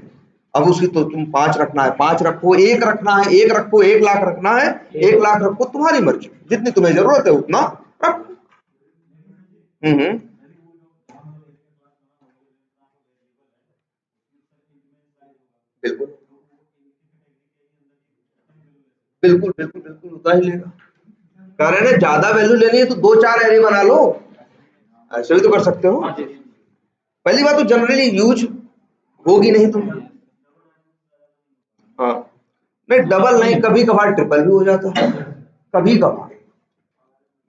अब उसकी तो तुम 5 रखना है 5 रखो, 1 रखना है 1 रखो, 1 लाख रखना है 1 लाख रखो, तुम्हारी मर्जी, जितनी तुम्हें जरूरत है उतना रखो। हम्म, बिल्कुल बिल्कुल बिल्कुल बिल्कुल उतना ही लेगा। कह रहे हैं ना, ज्यादा वैल्यू लेनी है तो 2-4 एरे बना लो, ऐसे भी तो कर सकते हो। पहली बात तो जनरली यूज होगी नहीं तुम, हाँ, नहीं डबल नहीं, कभी कभार ट्रिपल भी हो जाता है, कभी कभार,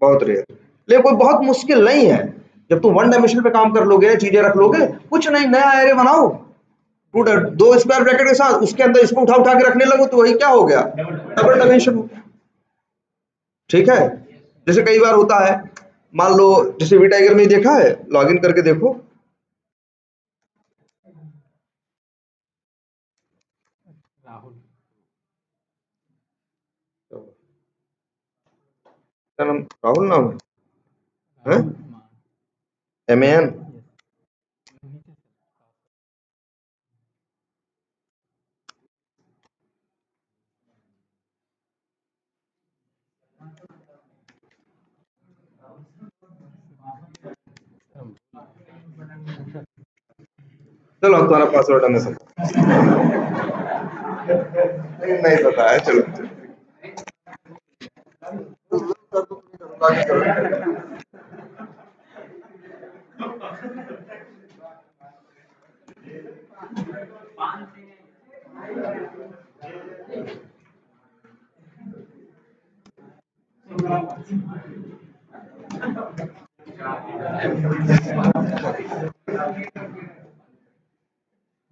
बहुत रेयर, लेकिन कोई बहुत मुश्किल नहीं है। जब तुम वन डायमेंशन पे काम कर लोगे, चीजें रख लोगे, कुछ नहीं, नया एरे बनाओ, टू दो स्क्वायर ब्रैकेट के साथ, उसके अंदर इसको उठा उठा के रखने लगो तो वही क्या हो गया, डबल डायमेंशन हो गया। ठीक है, जैसे कई बार होता है, मान लो जैसे वी टाइगर में देखा है, लॉगिन करके देखो, क्या नाम, राहुल नाम है, MAN। चलो अब तुम्हारा पासवर्ड हमें नहीं पता है, चलो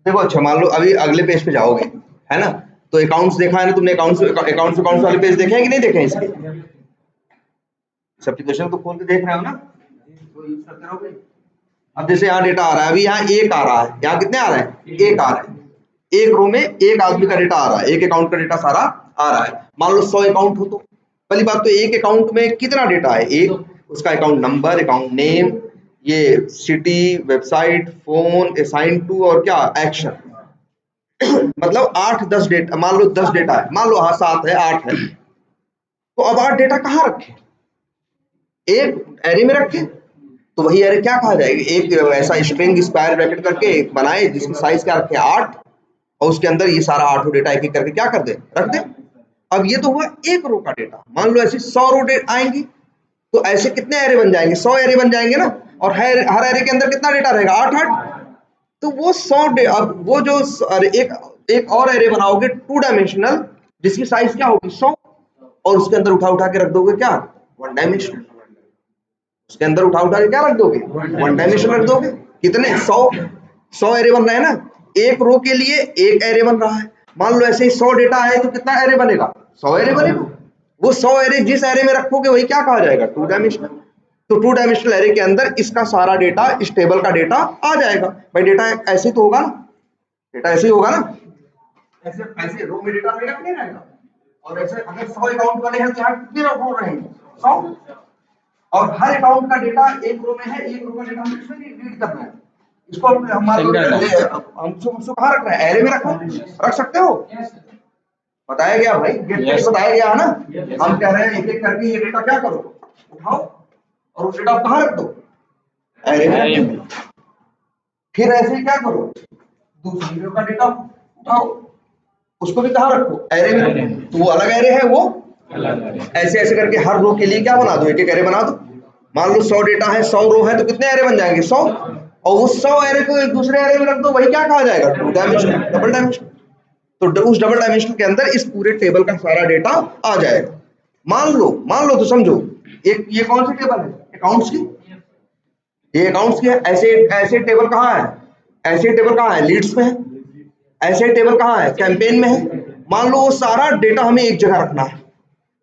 देखो, अच्छा मान लो अभी अगले पेज पे जाओगे, है ना, तो अकाउंट्स देखा है ना तुमने, अकाउंट्स वाले पेज देखे हैं कि नहीं देखे हैं इसके, इस एप्लीकेशन को खोल के देख रहे हो ना, तो यूज करते रहोगे। अब जैसे यहाँ डेटा आ रहा है, अभी यहाँ एक आ रहा है, यहाँ कितने आ रहे हैं, एक आ रहे हैं, एक रो में एक आदमी का डेटा आ रहा है, एक अकाउंट का डेटा सारा आ रहा है। मान लो 100 अकाउंट हो तो पहली बात तो एक अकाउंट में कितना डेटा है, एक उसका अकाउंट नंबर, अकाउंट नेम, ये city, website, phone, assign to, और क्या एक्शन, मतलब 8-10 डेटा, मान लो 10 डेटा है, मान लो हाँ 7 है 8 है, तो अब 8 डेटा कहाँ रखे, एक एरे में रखे, तो वही एरे क्या कहा जाएगा, एक ऐसा स्ट्रिंग स्क्वायर ब्रैकेट करके एक बनाए जिसकी साइज क्या रखे 8, और उसके अंदर ये सारा 8 डेटा एक एक करके क्या कर दे, रख दे। अब ये तो हुआ एक रो का डेटा, मान लो ऐसे 100 रो आएंगी, तो ऐसे कितने एरे बन जाएंगे, 100 एरे बन जाएंगे ना। और हर एरे के अंदर कितना डेटा रहेगा, 8 तो वो 100 अब वो जो एक और एरे बनाओगे 2 डायमेंशनल जिसकी साइज क्या होगी 100 और उसके अंदर उठा के रख दोगे क्या 1 डायमेंशनल, उसके अंदर उठा के क्या रख दोगे 1 डायमेंशनल रख दोगे। कितने 100 एरे बन रहे हैं ना, एक रो के लिए एक एरे बन रहा है। मान लो ऐसे ही 100 डेटा है तो कितना एरे बनेगा 100 एरे बनेगा। वो 100 एरे जिस एरे में रखोगे वही क्या कहा जाएगा 2 डायमेंशनल। तो 2 डायमेंशनल एरे के अंदर इसका सारा डेटा इस टेबल का डेटा आ जाएगा। भाई डेटा ऐसे तो होगा ना, डेटा ऐसे ही होगा ना, ऐसे ऐसे रो में डेटा रहेगा नहीं रहेगा। और ऐसे अगर 100 अकाउंट वाले हैं तो यहाँ कितने रो रहेंगे 100 और हर अकाउंट का डेटा एक रो में है, एक रो का डेटा हमें इसमें रीड करना है। इसको हम कहाँ रख रहे हैं एरे में रख सकते हो, बताया गया भाई गेट बताया गया है ना। हम कह रहे हैं एक एक करके ये डेटा क्या करो उठाओ और उस डेटा कहाँ रख दो एरे में। फिर ऐसे ही क्या करो दूसरी रो का डेटा उठाओ उसको भी कहाँ रखो एरे में, तो वो अलग एरे है वो ऐसे ऐसे करके हर रो के लिए क्या बना दो एक एक एरे बना दो। मान लो 100 डेटा है 100 रो है तो कितने एरे बन जाएंगे 100 और उस 100 एरे को एक दूसरे एरे में रख दो वही क्या कहा जाएगा 2 डायमेंशनल डबल डायमेंशनल। तो उस डबल डायमेंशनल के अंदर इस पूरे टेबल का सारा डेटा आ जाएगा। मान लो तो समझो एक ये कौन सी टेबल है अकाउंट्स की, ये अकाउंट्स की है। ऐसे ऐसे टेबल कहाँ है, ऐसे टेबल कहाँ है लीड्स में है, ऐसे टेबल कहाँ है कैंपेन में है। मान लो वो सारा डेटा हमें एक जगह रखना है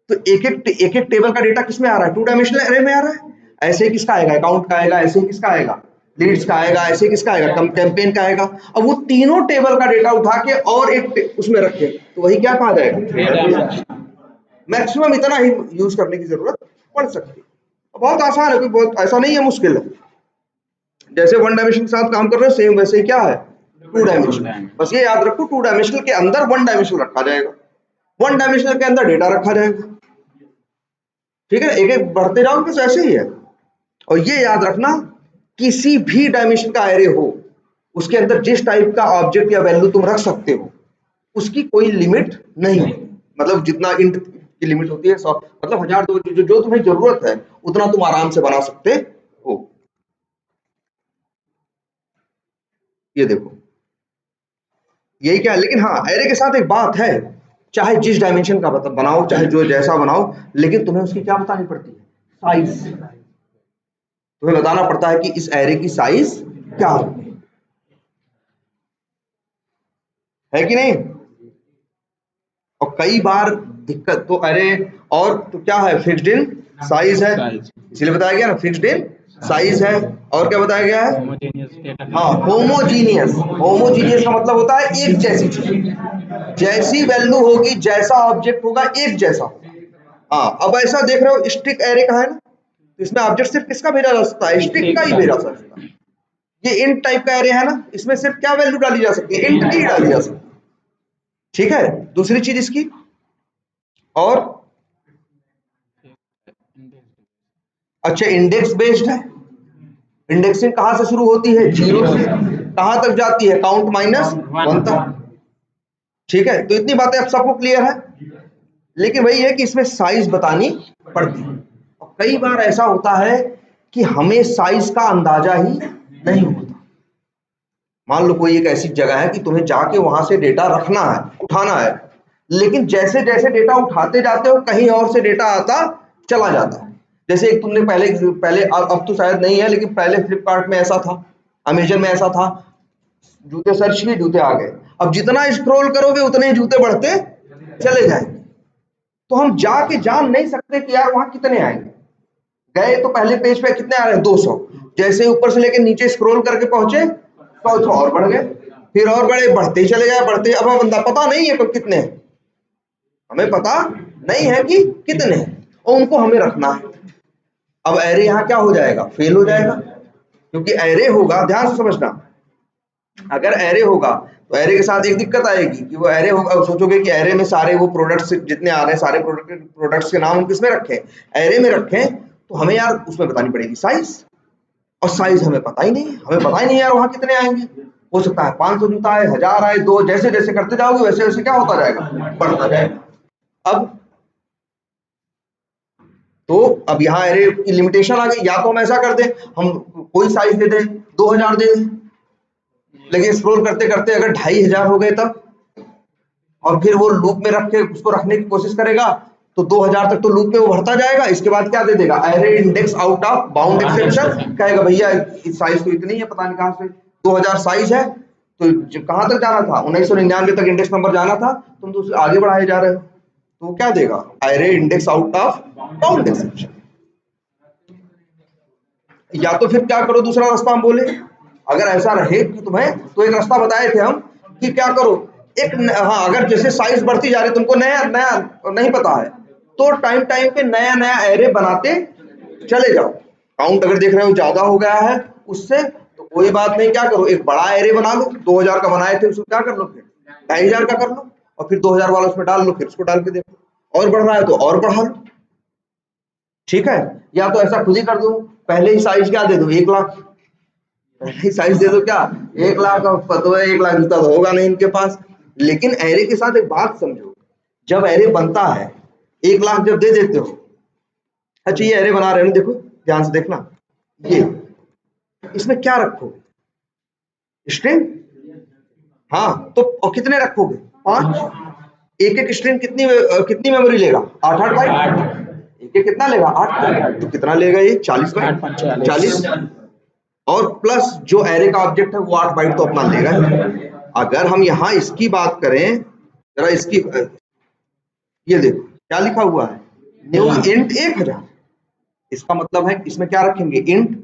तो एक एक टेबल का डेटा किस में आ रहा है 2 डायमेंशनल एरे में आ रहा है। ऐसे किसका आएगा अकाउंट का आएगा, ऐसे किसका आएगा लीड्स का आएगा, ऐसे किसका आएगा कैंपेन का आएगा। अब वो तीनों टेबल का डेटा उठा के और एक उसमें रखे तो वही क्या कहा जाएगा। मैक्सिमम इतना ही यूज करने की जरूरत पड़ सकती है। बहुत आसान है, कोई बहुत ऐसा नहीं है मुश्किल है। जैसे 1 डायमेंशन के साथ काम कर रहे हो सेम वैसे ही क्या है 2 डायमेंशन। बस ये याद रखो 2 डायमेंशनल के अंदर 1 डायमेंशनल रखा जाएगा, 1 डायमेंशनल के अंदर डेटा रखा जाएगा। ठीक है, एक एक बढ़ते जाओगे बस ऐसे ही है। और ये याद रखना किसी भी डायमेंशन का एरे हो उसके अंदर जिस टाइप का ऑब्जेक्ट या वैल्यू तुम रख सकते हो उसकी कोई लिमिट नहीं है। मतलब जितना इंट की लिमिट होती है 100 मतलब 1000 जो तुम्हें जरूरत है उतना तुम आराम से बना सकते हो। ये देखो यही क्या है। लेकिन हाँ एरे के साथ एक बात है, चाहे जिस डायमेंशन का बनाओ चाहे जो जैसा बनाओ लेकिन तुम्हें उसकी क्या बतानी पड़ती है साइज। तुम्हें बताना पड़ता है कि इस एरे की साइज क्या है कि नहीं। और कई बार दिक्कत तो एरे और तो क्या है फिक्स्ड इन साइज है, इसलिए बताया गया ना फिक्स्ड इन साइज है। और क्या बताया गया है हाँ होमोजीनियस। होमोजीनियस का मतलब होता है एक जैसी चीज, जैसी वैल्यू होगी जैसा ऑब्जेक्ट होगा एक जैसा होगा। हाँ अब ऐसा देख रहे हो स्टिक एरे का है ना, तो इसमें ऑब्जेक्ट सिर्फ किसका भेजा जा सकता है स्टिक का ही भेजा जा सकता है। ये इंट टाइप का एरे है ना, इसमें सिर्फ क्या वैल्यू डाली जा सकती है इंट की डाली जा सकती है। ठीक है, दूसरी चीज इसकी और अच्छा इंडेक्स बेस्ड है। इंडेक्सिंग कहां से शुरू होती है 0 से कहां तक जाती है काउंट -1 तक। ठीक है, तो इतनी बातें अब सबको क्लियर है। लेकिन वही है कि इसमें साइज बतानी पड़ती है और कई बार ऐसा होता है कि हमें साइज का अंदाजा ही नहीं होता। मान लो कोई एक ऐसी जगह है कि तुम्हें जाके वहां से डेटा रखना है उठाना है, लेकिन जैसे जैसे डेटा उठाते जाते हो कहीं और से डेटा आता चला जाता है। जैसे एक तुमने पहले अब तो शायद नहीं है लेकिन पहले फ्लिपकार्ट में ऐसा था, अमेजन में ऐसा था, जूते सर्च किए जूते आ गए। अब जितना स्क्रॉल करोगे उतने ही जूते बढ़ते चले जाएंगे। तो हम जाके जान नहीं सकते कि यार वहां कितने आएंगे। गए तो पहले पेज पे कितने आ रहे हैं 200, जैसे ऊपर से लेके नीचे स्क्रॉल करके पहुंचे 100 और बढ़ गए, फिर और बड़े बढ़ते ही चले गए बढ़ते। अब हमें बंदा पता नहीं है कि कितने हैं, हमें पता नहीं है कि कितने हैं और उनको हमें रखना है। अब एरे यहाँ क्या हो जाएगा फेल हो जाएगा, क्योंकि एरे होगा ध्यान से समझना। अगर एरे होगा तो एरे के साथ एक दिक्कत आएगी कि वो एरे होगा, सोचोगे कि एरे में सारे वो प्रोडक्ट्स जितने आ रहे हैं सारे प्रोडक्ट्स के नाम हम किसमें रखें एरे में रखें, तो हमें यार उसमें बतानी पड़ेगी साइज। और साइज हमें पता ही नहीं है, हमें पता ही नहीं यार वहां कितने आएंगे। हो सकता है 500 जूता आए 1000 आए 2, जैसे जैसे करते जाओगे वैसे वैसे क्या होता जाएगा बढ़ता जाएगा। अब तो अब यहाँ एरे की लिमिटेशन आ गई, या तो हम ऐसा कर दें, हम कोई साइज दे दें, 2000 दे दें, लेकिन स्क्रॉल करते करते अगर 2500 हो गए तब, और फिर वो लूप में रख के उसको रखने की कोशिश करेगा तो 2000 तक तो लूप में वो भरता जाएगा। इसके बाद क्या दे देगा, array index out of bound exception, कहेगा भैया इस साइज तो इतनी है, पता नहीं कहां से 2000 साइज है, तो कहां तक जाना था, 1999 तक इंडेक्स नंबर जाना था, तुम तो आगे बढ़ाए जा रहे हो, तो क्या देगा, array index out of bound exception. या तो फिर क्या करो, दूसरा रास्ता हम बोले, अगर ऐसा रहे कि तुम्हें, तो एक रास्ता बताए थे हम कि क्या करो, एक हाँ, अगर जैसे साइज बढ़ती जा रही, तुमको नया नया नहीं पता है, तो टाइम टाइम पे नया नया एरे बनाते चले जाओ। काउंट अगर देख रहे हो ज्यादा हो गया है उससे, तो कोई बात नहीं, क्या करो, एक बड़ा एरे बना लो, 2000 का बनाए थे उसको क्या कर लो, फिर 2500 का कर लो, और फिर 2000 वाला उसमें डाल लो, फिर उसको डाल के देखो, और बढ़ रहा है तो और बढ़ा लो, ठीक है। या तो ऐसा खुद ही कर दो, पहले ही साइज क्या दे दो, 1 लाख, पहले ही साइज दे दो, क्या 1 लाख, पता है 1 लाख जूता तो होगा नहीं इनके पास। लेकिन एरे के साथ एक बात समझो, जब एरे बनता है 1 लाख जब दे देते हो, अच्छा ये एरे बना रहे हो, देखो ध्यान से देखना, ये इसमें क्या रखोगे, स्ट्रिंग, हाँ, तो और कितने रखोगे, 5, एक एक स्ट्रिंग कितनी मेमोरी लेगा, 8 बाइट, एक एक कितना लेगा, 8, तो कितना लेगा ये, 40 बाइट, 40, और प्लस जो एरे का ऑब्जेक्ट है वो 8 बाइट तो अपना लेगा ही। अगर हम यहाँ इसकी बात करें, जरा इसकी, ये देखो क्या लिखा हुआ है, न्यू इंट 1000, इसका मतलब है इसमें क्या रखेंगे, इंट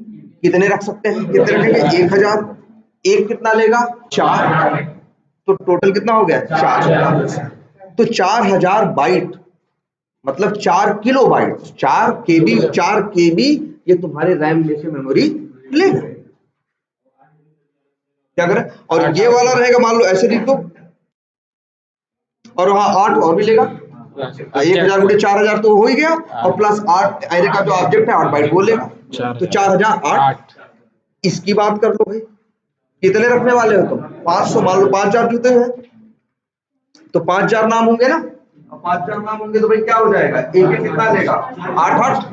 कितने रख सकते हैं, कितने रखेंगे, 1000, एक कितना लेगा, 4, तो टोटल कितना हो गया, 4, तो 4000 बाइट मतलब 4 किलो बाइट, 4 केबी ये तुम्हारे रैम में से मेमोरी लेगा। क्या करें, और ये वाला रहेगा, मान लो ऐसे लिख दो, और वहां 8 और भी लेगा, 1000 गुणे 4000 तो हो ही गया, और प्लस 8 एरे का जो ऑब्जेक्ट है 8 बाइट वो लेगा, तो 4008। इसकी बात कर लो भाई, कितने रखने वाले हो तुम, 500, मान लो 5000 जूते हैं, तो 5000 नाम होंगे ना, 5000 नाम होंगे तो भाई क्या हो जाएगा, एक एक कितना लेगा, 8,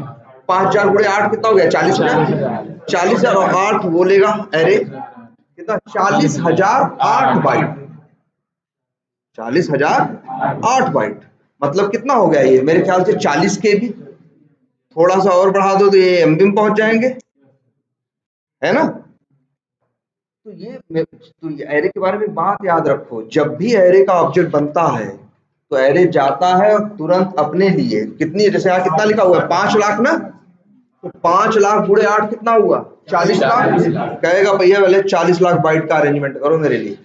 5000 गुणे 8 कितना हो गया, 40 हो गया, 40,000 और 8 वो लेगा एरे, कितना, 40,008 बाइट, 40,008 बाइट, मतलब कितना हो गया ये, मेरे ख्याल से 40 के भी, थोड़ा सा और बढ़ा दो तो ये एमबी में पहुंच जाएंगे, है ना। तो ये एरे के बारे में बात याद रखो, जब भी एरे का ऑब्जेक्ट बनता है तो एरे जाता है और तुरंत अपने लिए कितनी, जैसे यहाँ कितना लिखा हुआ है, 5 लाख ना, तो 5 लाख गुणे 8 कितना हुआ, 40 लाख, कहेगा भैया पहले 40 लाख बाइट का अरेंजमेंट करो मेरे लिए,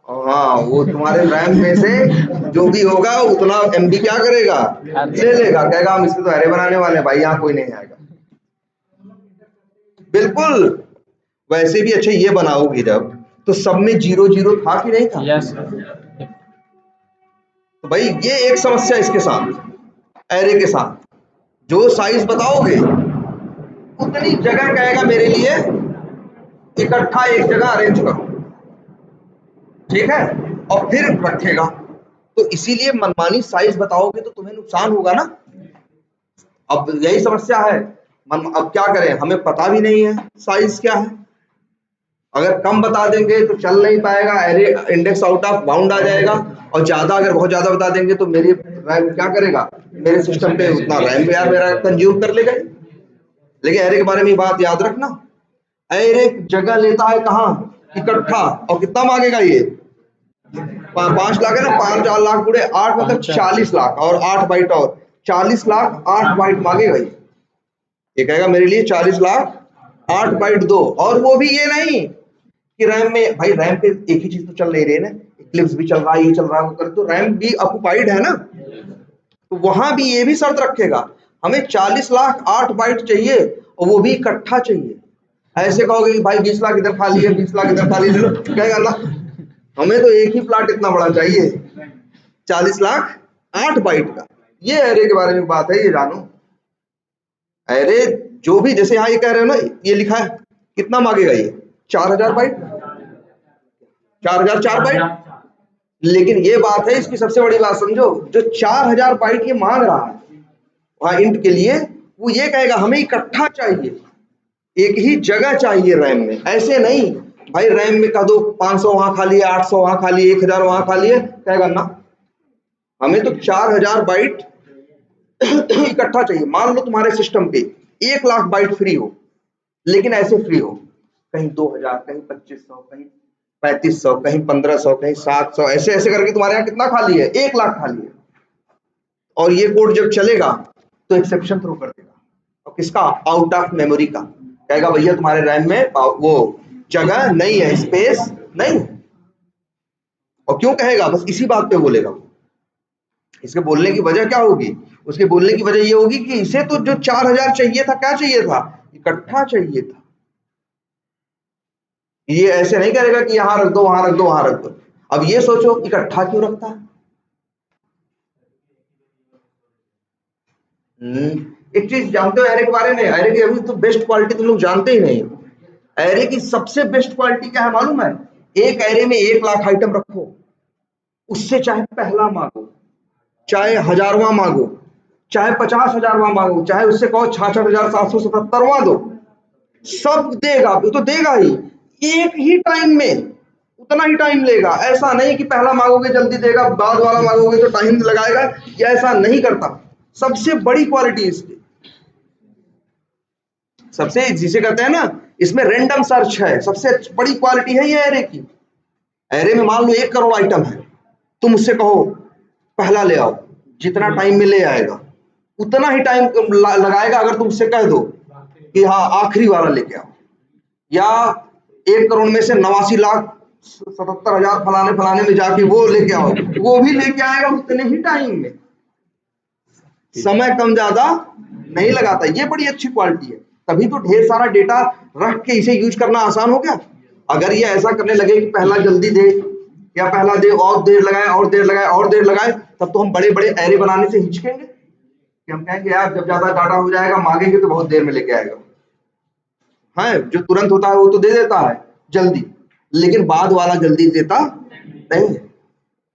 हाँ वो तुम्हारे रैम में से जो भी होगा उतना एमबी क्या करेगा, ले लेगा, कहेगा हम इसमें तो एरे बनाने वाले हैं भाई, यहाँ कोई नहीं आएगा, बिल्कुल। वैसे भी अच्छा ये बनाओगे जब, तो सब में 0 0 था कि नहीं था, यस, तो भाई ये एक समस्या इसके साथ, एरे के साथ, जो साइज बताओगे उतनी जगह कहेगा मेरे लिए इकट्ठा एक जगह अरेंज करो, ठीक है, और फिर रखेगा, तो इसीलिए मनमानी साइज बताओगे तो तुम्हें नुकसान होगा ना। अब यही समस्या है, अब क्या करें, हमें पता भी नहीं है साइज क्या है, अगर कम बता देंगे तो चल नहीं पाएगा, array index out of bound आ जाएगा, और ज्यादा अगर बहुत ज्यादा बता देंगे तो मेरी रैम क्या करेगा, मेरे सिस्टम पे उतना रैम यार मेरा कंज्यूम कर लेगा। लेकिन एरे के बारे में बात याद रखना, एरे जगह लेता है कहाँ, इकट्ठा, और कितना मांगेगा ये, 5 लाख है ना, 5 लाख गुणे 8 मतलब 40 लाख, और 8 बाइट, और 40 लाख 8 बाइट मांगेगा ये कहेगा मेरे लिए 40 लाख 8 बाइट दो, और वो भी ये नहीं कि रैम में, भाई रैम पे एक ही चीज तो चल नहीं रही है ना, इक्लिप्स भी चल रहा है, ये चल रहा है, वो कर, तो रैम भी ऑक्युपाइड है ना, तो वहां भी ये भी शर्त रखेगा, हमें 40 लाख 8 बाइट चाहिए, और वो भी इकट्ठा चाहिए। ऐसे कहोगे कि भाई 20 लाख इधर खाली है, 20 लाख इधर खाली है, कहेगा ना हमें तो एक ही प्लाट इतना बड़ा चाहिए, 40 लाख 8 बाइट का। ये एरे के बारे में बात है, ये जानो, एरे जो भी, जैसे यहाँ ये कह रहे हो ना, ये लिखा है कितना मांगेगा ये, 4000 बाइट, 4004 बाइट, लेकिन ये बात है, इसकी सबसे बड़ी बात समझो, जो 4000 बाइट ये मांग रहा है, वहां इंट के लिए वो ये कहेगा हमें इकट्ठा चाहिए, एक ही जगह चाहिए रैम में। ऐसे नहीं भाई रैम में कह दो 500 वहां खाली है, 800 वहां खाली है, 1000 वहां खाली है, कहेगा ना हमें तो 4000 बाइट इकट्ठा चाहिए। मान लो तुम्हारे सिस्टम पे 1 लाख बाइट फ्री हो, लेकिन ऐसे फ्री हो कहीं 2000, कहीं 2500, कहीं 3500, कहीं 1500, कहीं 700, ऐसे ऐसे करके तुम्हारे यहाँ कितना खाली है, 1 लाख खाली है। और ये कोड जब चलेगा तो एक्सेप्शन थ्रो कर देगा, और किसका, आउट ऑफ मेमोरी का। कहेगा भैया तुम्हारे रैम में वो जगह नहीं है, स्पेस नहीं है। और क्यों कहेगा, बस इसी बात पे बोलेगा। इसके बोलने की वजह क्या होगी, उसके बोलने की वजह ये होगी कि इसे तो जो 4000 चाहिए था, क्या चाहिए था, इकट्ठा चाहिए था। ये ऐसे नहीं करेगा कि यहां रख दो, वहां रख दो, वहां रख दो। अब ये सोचो इकट्ठा क्यों रखता है। एक चीज जानते हो एरे के बारे में, एरे की अभी तो बेस्ट क्वालिटी तुम लोग जानते ही नहीं। एरे की सबसे बेस्ट क्वालिटी क्या है मालूम है, एक एरे में 1 लाख आइटम रखो, उससे चाहे पहला मांगो, चाहे 1000वां मांगो, चाहे 50,000वां मांगो, चाहे उससे कहो 66,777वां दो, सब देगा, वो तो देगा ही। एक ही टाइम में उतना ही टाइम लेगा। ऐसा नहीं कि पहला मांगोगे जल्दी देगा, बाद वाला मांगोगे तो टाइम लगाएगा, या ऐसा नहीं करता। सबसे बड़ी क्वालिटी इसकी, सबसे जिसे कहते हैं ना इसमें रैंडम सर्च है, सबसे बड़ी क्वालिटी है ये एरे की। एरे में मान लो 1 करोड़ आइटम है, तुम उससे कहो पहला ले आओ, जितना टाइम में ले आएगा उतना ही टाइम लगाएगा। अगर तुम उससे कह दो कि हाँ आखिरी वाला लेके आओ, या 1 करोड़ में से 89,77,000 फलाने फलाने में जाके वो लेके आओ, वो भी लेके आएगा उतने ही टाइम में, समय कम ज्यादा नहीं लगाता। ये बड़ी अच्छी क्वालिटी है, तभी तो ढेर सारा डेटा रख के इसे यूज करना आसान हो गया। अगर ये ऐसा करने लगे कि पहला जल्दी दे, या पहला दे और देर लगाए और देर लगाए और देर लगाए, तब तो हम बड़े बड़े एरे बनाने से हिचकेंगे कि हम कहेंगे यार जब ज्यादा डाटा हो जाएगा मांगेंगे तो बहुत देर में लेके आएगा। है जो तुरंत होता है वो तो दे देता है जल्दी, लेकिन बाद वाला जल्दी देता नहीं है।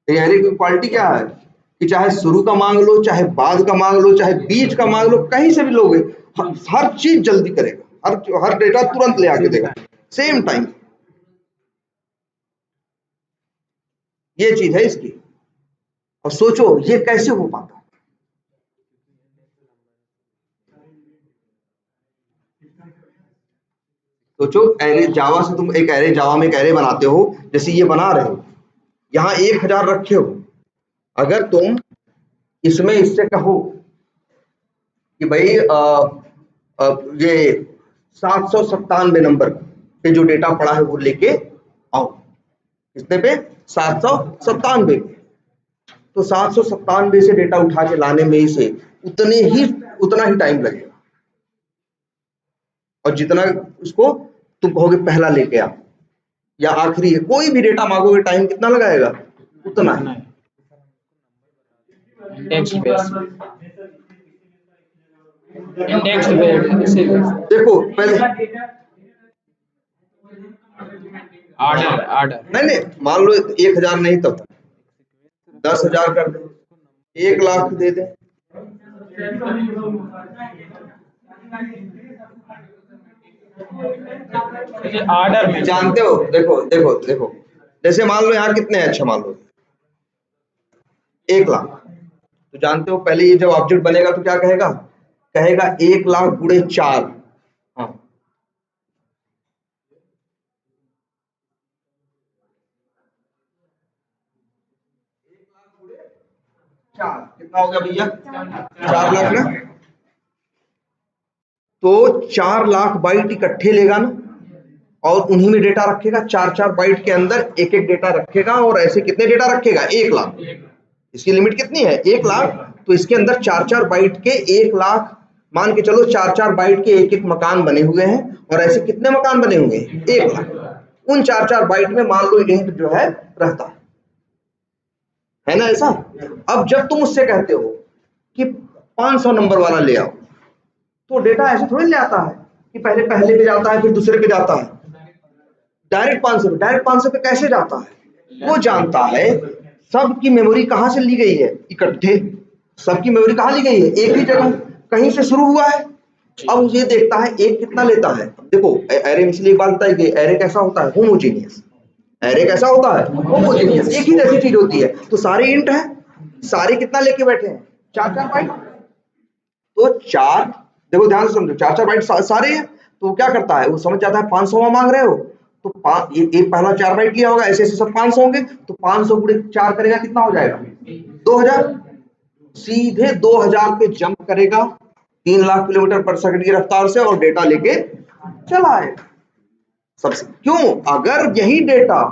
एरे की क्वालिटी क्या है कि चाहे शुरू का मांग लो, चाहे बाद का मांग लो, चाहे बीच का मांग लो, कहीं से भी लोगे हर चीज जल्दी करेगा, हर डेटा तुरंत ले आके देगा, सेम टाइम। ये चीज है इसकी। और सोचो ये कैसे हो पाता। सोचो एरे जावा से तुम एक एरे जावा में एक एरे बनाते हो, जैसे ये बना रहे हो, यहाँ 1000 रखे हो। अगर तुम इसमें इससे कहो कि भाई ये 797 नंबर पे जो डेटा पड़ा है वो लेके आओ, कितने पे, 797 पे। तो 797 से डेटा उठा के लाने में इसे उतना ही टाइम लगेगा। और जितना उसको तुम कहोगे पहला लेके आ या आखिरी है, कोई भी डेटा मांगोगे टाइम कितना लगाएगा, उतना ही। देखो पहले आर्डर नहीं मान लो 1000 नहीं तो 10,000 कर दे, 1 लाख दे दे। आर्डर में जानते हो, देखो देखो देखो, जैसे मान लो यहाँ कितने हैं, अच्छा मान लो 1 लाख, तो जानते हो पहले ये जब ऑब्जेक्ट बनेगा तो क्या कहेगा, कहेगा 1 लाख गुणे 4। हाँ कितना हो गया भैया, 4 लाख ना। तो 4 लाख बाइट इकट्ठे लेगा ना, और उन्हीं में डेटा रखेगा, 4-4 बाइट के अंदर एक एक डेटा रखेगा, और ऐसे कितने डेटा रखेगा, 1 लाख। इसकी लिमिट कितनी है, 1 लाख। तो इसके अंदर 4-4 बाइट के 1 लाख, मान के चलो 4-4 बाइट के एक एक मकान बने हुए हैं, और ऐसे कितने मकान बने होंगे, 1 लाख। उन 4-4 बाइट में मान लो इंट जो है रहता है ना ऐसा। अब जब तुम उससे कहते हो कि 500 नंबर वाला ले आओ, तो डेटा ऐसे थोड़ी ले आता है कि पहले पे जाता है फिर दूसरे पे जाता है, डायरेक्ट 500 पे कैसे जाता है। वो जानता है सबकी मेमोरी कहां से ली गई है, इकट्ठे सबकी मेमोरी कहां ली गई है, एक ही जगह। कहीं से शुरू हुआ है। अब ये देखता है एक कितना लेता है। देखो एरे में इसलिए एक बात बताई कि एरे कैसा होता है, होमोजीनियस। एरे कैसा होता है, होमोजीनियस, एक ही जैसी चीज होती है। तो सारे इंट है, सारे कितना लेके बैठे हैं, 4-4 बाइट। तो 4, देखो ध्यान से समझो, 4-4 बाइट सारे हैं। तो वो क्या करता है, वो समझ जाता है 500 मांग रहे हो तो एक पहला 4 बाइट लिया होगा, ऐसे ऐसे सब 500 होंगे। तो 500 गुणे 4 करेगा, कितना हो जाएगा, 2000। सीधे 2000 पे जंप करेगा 3 लाख किलोमीटर पर सेकंड की रफ्तार से और डेटा लेके चला है। सबसे क्यों, अगर यही डेटा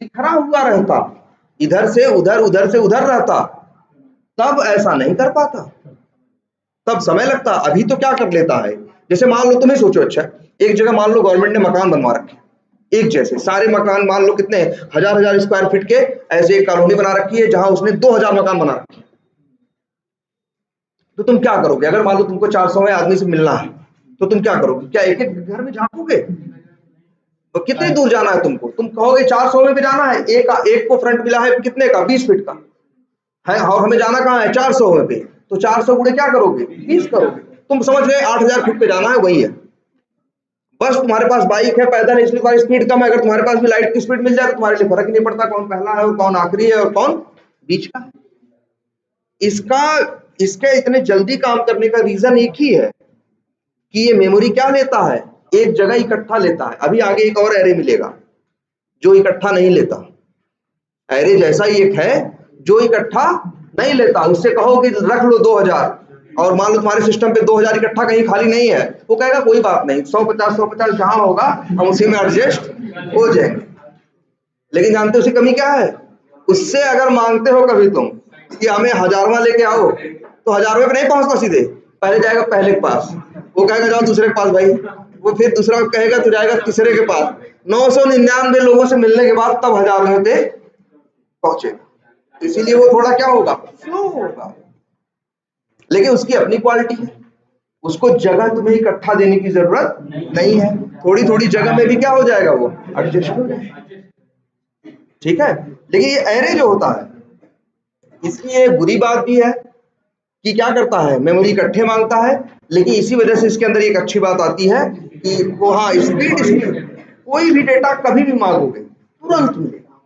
बिखरा हुआ रहता, इधर से उधर उधर से उधर रहता, तब ऐसा नहीं कर पाता, तब समय लगता। अभी तो क्या कर लेता है, जैसे मान लो तुम्हें सोचो, अच्छा एक जगह मान लो गवर्नमेंट ने मकान बनवा रखे, एक जैसे सारे मकान, मान लो कितने हजार स्क्वायर फीट के, ऐसे एक कॉलोनी बना रखी है जहां उसने 2000 मकान बना रखे। तो तुम क्या करोगे, अगर मान लो तुमको 400वें आदमी से मिलना है तो तुम क्या करोगे, क्या एक एक घर में झांकोगे, तो कितनी दूर जाना है तुमको, तुम कहोगे 400वें पे जाना है, एक को फ्रंट मिला है कितने का, 20 फीट का है, और हमें जाना कहाँ है, 400वें पे। तो 400 गुणे क्या करोगे, 20 करोगे। तुम समझ गए 8000 फीट पे जाना है, वही है। बस तुम्हारे पास बाइक है, पैदल है, इसलिए तुम्हारी स्पीड कम है। अगर तुम्हारे पास भी लाइट की स्पीड मिल जाए तो तुम्हारे लिए फर्क नहीं पड़ता कौन पहला है और कौन आखिरी है और कौन बीच का है। इसका इसके इतने जल्दी काम करने का रीजन एक ही है कि ये मेमोरी क्या लेता है, एक जगह इकट्ठा लेता है। अभी आगे एक और एरे मिलेगा जो इकट्ठा नहीं लेता, एरे जैसा ही एक है जो इकट्ठा नहीं लेता। उससे कहो कि रख लो 2000 और मान लो तुम्हारे सिस्टम पे 2000 इकट्ठा कहीं खाली नहीं है, वो कहेगा कोई बात नहीं, 150 जहां होगा हम उसी में एडजस्ट हो जाएंगे। लेकिन जानते हो उसकी कमी क्या है, उससे अगर मांगते हो कभी तुम कि हमें 1000वां लेके आओ, तो 1000वें पे नहीं पहुंचता, सीधे पहले जाएगा पहले के पास, वो कहेगा जाओ दूसरे के पास भाई, वो फिर दूसरा कहेगा तो जाएगा तीसरे के पास, 999 लोगों से मिलने के बाद तब 1000वें पे पहुंचेगा। इसीलिए वो थोड़ा क्या होगा, स्लो होगा, लेकिन उसकी अपनी क्वालिटी है। उसको जगह तुम्हें इकट्ठा देने की जरूरत नहीं है, थोड़ी थोड़ी जगह में भी क्या हो जाएगा, वो एडजस्ट हो जाएगा। ठीक है, लेकिन ये एरे जो होता है इसकी एक बुरी बात भी है कि क्या करता है, मेमोरी इकट्ठे मांगता है। लेकिन इसी वजह से इसके अंदर एक अच्छी बात आती है कि वो, हाँ, स्पीड, कोई भी डेटा कभी भी मांगोगे तुरंत मिलेगा,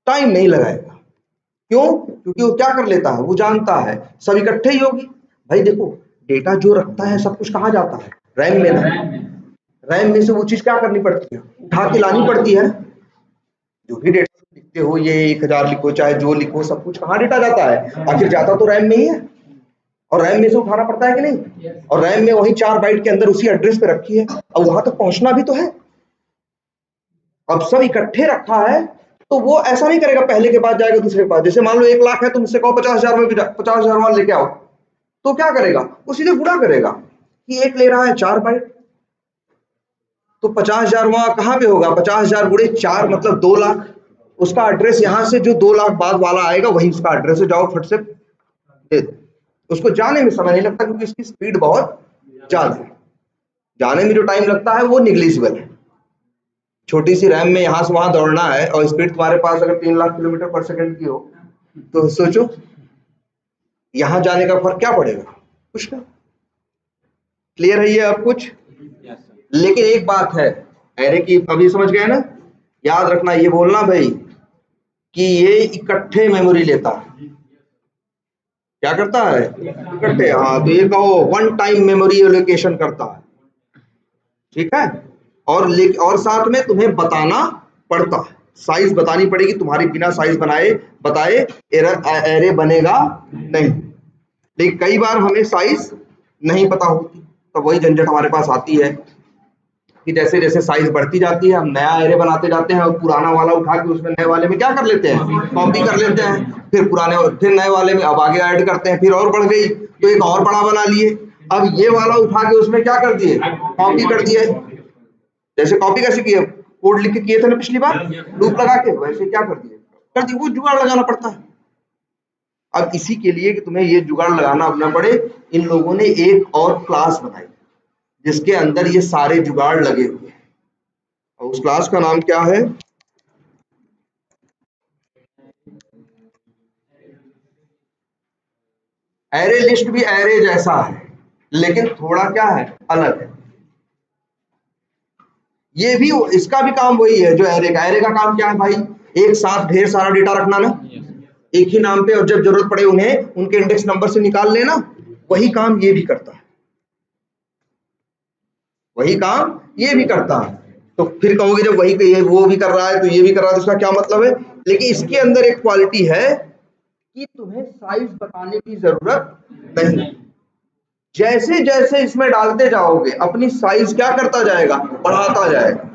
टाइम नहीं लगाएगा। क्यों, क्योंकि वो क्या कर लेता है, वो जानता है सब इकट्ठे ही होगी। भाई देखो, डेटा जो रखता है सब कुछ कहाँ जाता है, रैम में ना। रैम में से वो चीज क्या करनी पड़ती है, उठा के लानी पड़ती है। जो भी डेटा लिखते हो, ये 1000 लिखो चाहे जो लिखो, सब कुछ कहाँ डेटा जाता है, आखिर जाता तो रैम में ही है, और रैम में से उठाना पड़ता है कि नहीं। और रैम में वही 4 बाइट के अंदर उसी एड्रेस पे रखी है, अब वहां तक पहुंचना भी तो है। अब सब इकट्ठे रखा है तो वो ऐसा नहीं करेगा पहले के बाद जाएगा दूसरे के पास। जैसे मान लो 1 लाख है, तुम उससे कहो 50,000 में 50,000 वाला लेके आओ, तो क्या करेगा, वो सीधे गुणा करेगा कि एक ले रहा है 4 बाइट, तो 50,000 वहां कहां पे होगा, 50,000 गुणे 4 मतलब 2 लाख। उसका एड्रेस यहां से जो 2 लाख बाद वाला आएगा वही उसका एड्रेस है, जाओ फट से दे दो। उसको जाने में समय नहीं लगता क्योंकि इसकी स्पीड बहुत ज्यादा है। जाने में जो टाइम लगता है वो निग्लिजिबल है। छोटी सी रैम में यहां से वहां दौड़ना है और स्पीड तुम्हारे पास अगर 3 लाख किलोमीटर पर सेकंड की हो, तो सोचो यहां जाने का फर्क क्या पड़ेगा, कुछ नहीं। क्लियर है ये अब कुछ। लेकिन एक बात है एरे की, अभी समझ गए ना, याद रखना, ये बोलना भाई कि ये इकट्ठे मेमोरी लेता है। क्या करता है, इकट्ठे, हाँ, तो ये कहो वन टाइम मेमोरी एलोकेशन करता है। ठीक है, और साथ में तुम्हें बताना पड़ता है, साइज बतानी पड़ेगी, तुम्हारी बिना साइज बताए एरे बनेगा नहीं। लेकिन कई बार हमें साइज नहीं पता होती, तो वही झंझट हमारे पास आती है कि जैसे जैसे साइज बढ़ती जाती है हम नया एरे बनाते जाते हैं और पुराना वाला उठा के उसमें नए वाले में क्या कर लेते हैं, कॉपी कर लेते हैं, फिर नए वाले में अब आगे ऐड करते हैं, फिर और बढ़ गई तो एक और बड़ा बना लिए, अब ये वाला उठा के उसमें क्या कर दिए, कॉपी कर दिए। जैसे कॉपी कैसे किए, कोड लिख के किए थे ना पिछली बार लूप लगा के, वैसे क्या कर दिए, वो जुगाड़ लगाना पड़ता है। अब इसी के लिए कि तुम्हें ये जुगाड़ लगाना ना पड़े, इन लोगों ने एक और क्लास बनाई जिसके अंदर ये सारे जुगाड़ लगे हुए हैं, और उस क्लास का नाम क्या है, एरे लिस्ट भी एरे जैसा है, लेकिन थोड़ा क्या है, अलग है। ये भी, इसका भी काम वही है जो एरे का काम क्या है भाई, एक साथ ढेर सारा डेटा रखना ना, एक ही नाम पे, और जब जरूरत पड़े उन्हें उनके इंडेक्स नंबर से निकाल लेना। वही काम ये भी करता है, वही काम ये भी करता है। तो फिर कहोगे जब वही ये वो भी कर रहा है तो ये भी कर रहा है, तो इसका क्या मतलब है। लेकिन इसके अंदर एक क्वालिटी है कि तुम्हें साइज बताने की जरूरत नहीं। जैसे जैसे इसमें डालते जाओगे अपनी साइज क्या करता जाएगा, बढ़ाता जाएगा।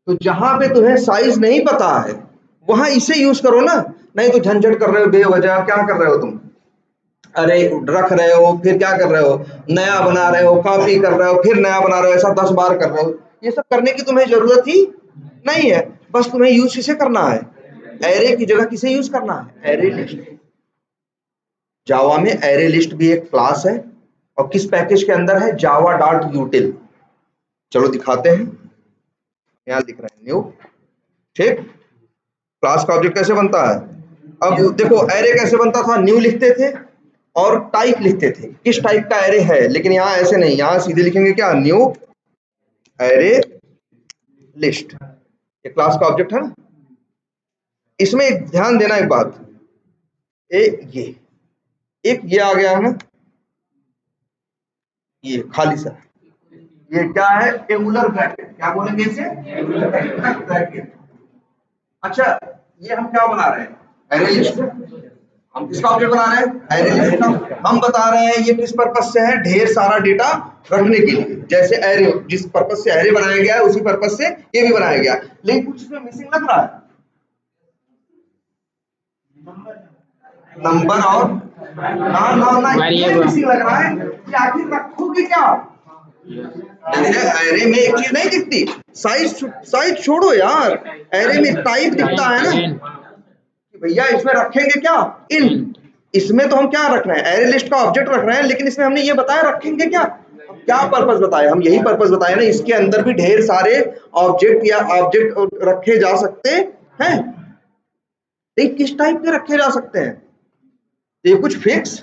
तो जहां पे तुम्हें साइज नहीं पता है वहां इसे यूज करो ना, नहीं तो झंझट कर रहे हो बेवजह। क्या कर रहे हो तुम, अरे रख रहे हो फिर क्या कर रहे हो, नया बना रहे हो, कॉपी कर रहे हो फिर नया बना रहे हो, ऐसा 10 बार कर रहे हो। ये सब करने की तुम्हें जरूरत ही नहीं है। बस तुम्हें यूज किसे करना है, एरे की जगह किसे यूज करना है, एरे लिस्ट। जावा में एरे लिस्ट भी एक क्लास है, और किस पैकेज के अंदर है, जावा डॉट यूटिल। चलो दिखाते हैं, यहाँ लिख रहे हैं न्यू। ठीक, क्लास का ऑब्जेक्ट कैसे बनता है। अब देखो एरे कैसे बनता था, न्यू लिखते थे और टाइप लिखते थे, किस टाइप का एरे है। लेकिन यहाँ ऐसे नहीं, यहाँ सीधे लिखेंगे क्या, न्यू एरे लिस्ट। ये क्लास का ऑब्जेक्ट है ना। इसमें एक ध्यान देना एक बात, ये आ गया है ना, ये खाली सा, ये क्या है, एंगुलर ब्रैकेट। क्या बोलेंगे इसे, एंगुलर ब्रैकेट। अच्छा, ये हम क्या बना रहे हैं, एरे लिस्ट। हम किसका ऑब्जेक्ट बना रहे हैं, एरे लिस्ट का। हम बता रहे हैं ये किस पर्पस से है, ढेर सारा डेटा रखने के लिए। जैसे एरे, जिस पर्पस से एरे बनाया गया है उसी पर्पस से ये भी बनाया गया है। लेकिन कुछ इसमें मिसिंग लग रहा है, नंबर और ना ये मिसिंग लग रहा है कि आखिर रखोगे क्या। एरे में एक चीज नहीं दिखती, साइज छोड़ो यार, एरे में टाइप दिखता है ना कि भैया इसमें रखेंगे क्या, इंट। इसमें तो हम क्या रख रहे हैं, एरे लिस्ट का ऑब्जेक्ट रख रहे हैं, लेकिन इसमें हमने ये बताया रखेंगे क्या। क्या पर्पस बताया, हम यही पर्पस बताया ना, इसके अंदर भी ढेर सारे ऑब्जेक्ट या ऑब्जेक्ट रखे जा सकते हैं। लेकिन किस टाइप के रखे जा सकते हैं, ये कुछ फिक्स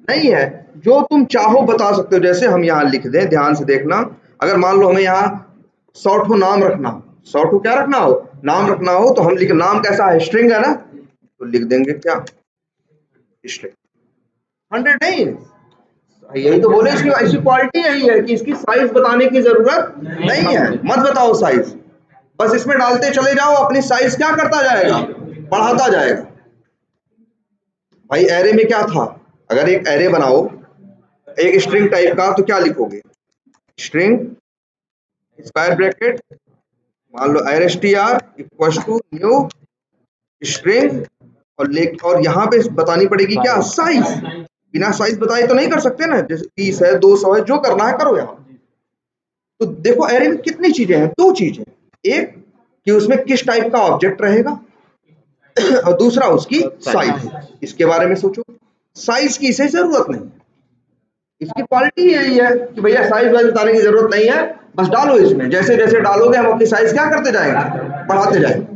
नहीं है, जो तुम चाहो बता सकते हो। जैसे हम यहाँ लिख दें, ध्यान से देखना, अगर मान लो हमें यहाँ शॉर्ट हो नाम रखना हो, शॉर्ट हो क्या रखना हो, नाम रखना हो, तो हम लिख, नाम कैसा है, स्ट्रिंग है ना, तो लिख देंगे क्या, स्ट्रिंग। 100 नहीं, यही तो बोले इसकी ऐसी क्वालिटी यही है कि इसकी साइज बताने की जरूरत नहीं है। मत बताओ साइज, बस इसमें डालते चले जाओ, अपनी साइज क्या करता जाएगा, बढ़ाता जाएगा। भाई एरे में क्या था, अगर एक एरे बनाओ एक स्ट्रिंग टाइप का, तो क्या लिखोगे, स्ट्रिंग स्क्वायर ब्रैकेट, मान लो str equals to new string, और यहाँ पे बतानी पड़ेगी क्या, साइज। बिना साइज बताए तो नहीं कर सकते ना, जैसे 30 है 200 है, जो करना है करो यहाँ। तो देखो एरे में कितनी चीजें हैं, दो चीजें, एक कि उसमें किस टाइप का ऑब्जेक्ट रहेगा और दूसरा उसकी साइज। इसके बारे में सोचो, साइज की इसे जरूरत नहीं, इसकी क्वालिटी यही है कि भैया साइज वाइज बताने की जरूरत नहीं है, बस डालो इसमें। जैसे जैसे डालोगे हम अपनी साइज क्या करते जाएंगे, बढ़ाते जाएंगे।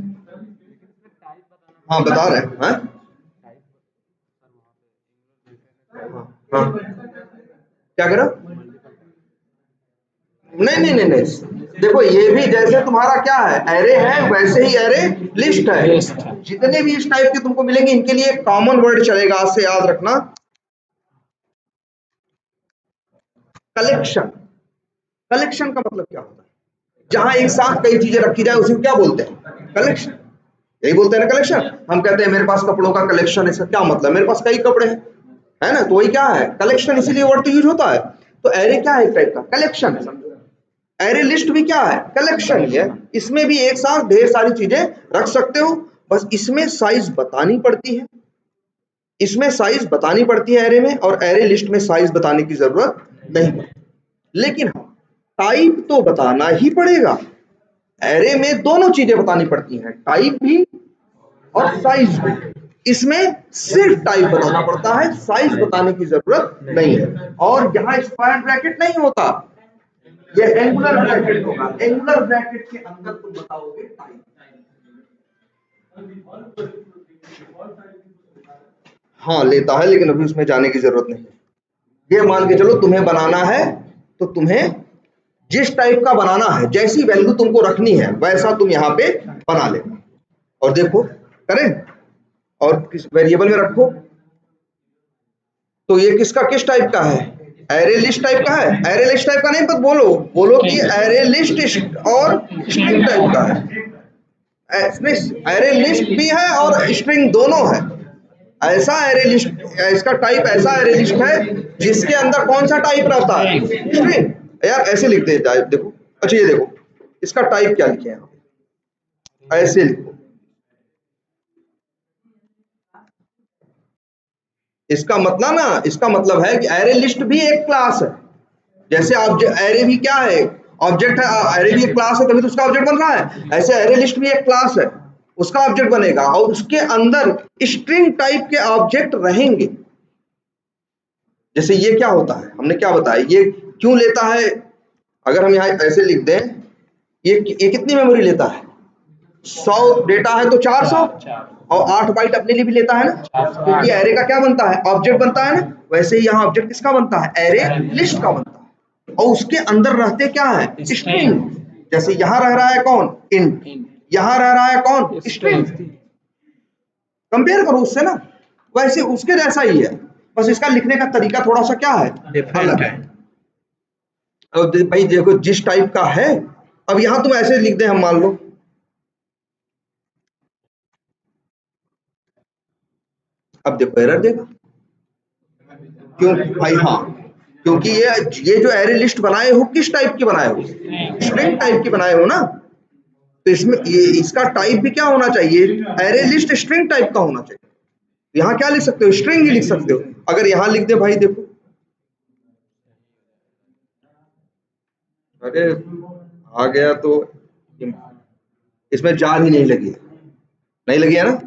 हाँ बता रहे हैं, हाँ? हाँ क्या करो, नहीं, देखो ये भी जैसे तुम्हारा क्या है, एरे है, वैसे ही एरे लिस्ट है। जितने भी इस टाइप के तुमको मिलेंगे, इनके लिए एक कॉमन वर्ड चलेगा, आज से याद रखना, कलेक्शन। कलेक्शन का मतलब क्या होता है, जहां एक साथ कई चीजें रखी जाए उसी को क्या बोलते हैं, कलेक्शन। यही बोलते हैं ना कलेक्शन। हम कहते हैं मेरे पास कपड़ों का कलेक्शन है, इसका क्या मतलब, मेरे पास कई कपड़े हैं, है ना, तो वही क्या है, कलेक्शन, इसीलिए वर्ड तो यूज होता है। तो एरे क्या है, एक टाइप का कलेक्शन है, समझो। एरे लिस्ट भी क्या है, कलेक्शन ही है। इसमें भी एक साथ ढेर सारी चीजें रख सकते हो, बस इसमें साइज बतानी पड़ती है, इसमें साइज बतानी पड़ती है एरे में, और एरे लिस्ट में साइज बताने की जरूरत नहीं पड़ती। लेकिन हाँ, टाइप तो बताना ही पड़ेगा। एरे में दोनों चीजें बतानी पड़ती हैं, टाइप भी और साइज भी। इसमें सिर्फ टाइप बताना पड़ता है, साइज बताने की जरूरत नहीं है। और यहाँ स्क्वायर ब्रैकेट नहीं होता, ये एंगुलर ब्रैकेट होगा। एंगुलर ब्रैकेट के अंदर तुम बताओगे टाइप। हाँ लेता है, लेकिन अभी उसमें जाने की जरूरत नहीं है। ये मान के चलो तुम्हें बनाना है तो तुम्हें जिस टाइप का बनाना है, जैसी वैल्यू तुमको रखनी है वैसा तुम यहाँ पे बना लेना। और देखो करें, और किस वेरिएबल में रखो। तो ये किसका किस टाइप का है? एरे लिस्ट टाइप का है। एरे लिस्ट टाइप का नहीं, पर बोलो बोलो कि एरे लिस्ट और स्ट्रिंग टाइप का है। एरे लिस्ट भी है और स्ट्रिंग दोनों है। ऐसा एरे लिस्ट, इसका टाइप ऐसा एरे लिस्ट है जिसके अंदर कौन सा टाइप रहता है? स्ट्रिंग। यार ऐसे लिखते हैं टाइप, देखो। अच्छा ये देखो, इसका टाइप क्या लिखे हैं? ऐसे लिखो, इसका मतलब ना, इसका मतलब है कि एरे लिस्ट भी एक क्लास है। जैसे एरे भी क्या है? ऑब्जेक्ट है। एरे भी एक क्लास है, तभी तो उसका ऑब्जेक्ट बन रहा है। ऐसे एरे लिस्ट भी एक क्लास है, उसका ऑब्जेक्ट बनेगा और उसके अंदर स्ट्रिंग टाइप के ऑब्जेक्ट रहेंगे। जैसे ये क्या होता है, हमने क्या बताया, ये क्यों लेता है? अगर हम यहाँ ऐसे लिख दें, ये कितनी मेमोरी लेता है? 100 डेटा है तो 400, और 8 बाइट अपने लिए भी लेता है ना, क्योंकि एरे का क्या बनता है? ऑब्जेक्ट बनता है ना। वैसे ही यहाँ ऑब्जेक्ट किसका बनता है? एरे लिस्ट का बनता है। और उसके अंदर रहते क्या है? स्ट्रिंग। जैसे यहाँ रह रहा है कौन? इंट। यहाँ रह रहा है कौन? स्ट्रिंग। कंपेयर करो उससे ना, वैसे उसके जैसा ही है, बस इसका लिखने का तरीका थोड़ा सा क्या है? अलग है। अब भाई देखो जिस टाइप का है, अब यहाँ तुम ऐसे लिख दे, हम मान लो, अब देखो एरर देगा। क्यों भाई? हाँ, क्योंकि ये जो एरे लिस्ट बनाए हो, किस टाइप की बनाए हो? स्ट्रिंग टाइप की बनाए हो ना। तो इसमें ये इसका टाइप भी क्या होना चाहिए? एरे लिस्ट स्ट्रिंग टाइप का होना चाहिए। यहाँ क्या लिख सकते हो? स्ट्रिंग ही लिख सकते हो। अगर यहाँ लिख दे भाई, देखो, अरे आ गया तो इसमें जार ही नहीं लगी, नहीं लगी है ना।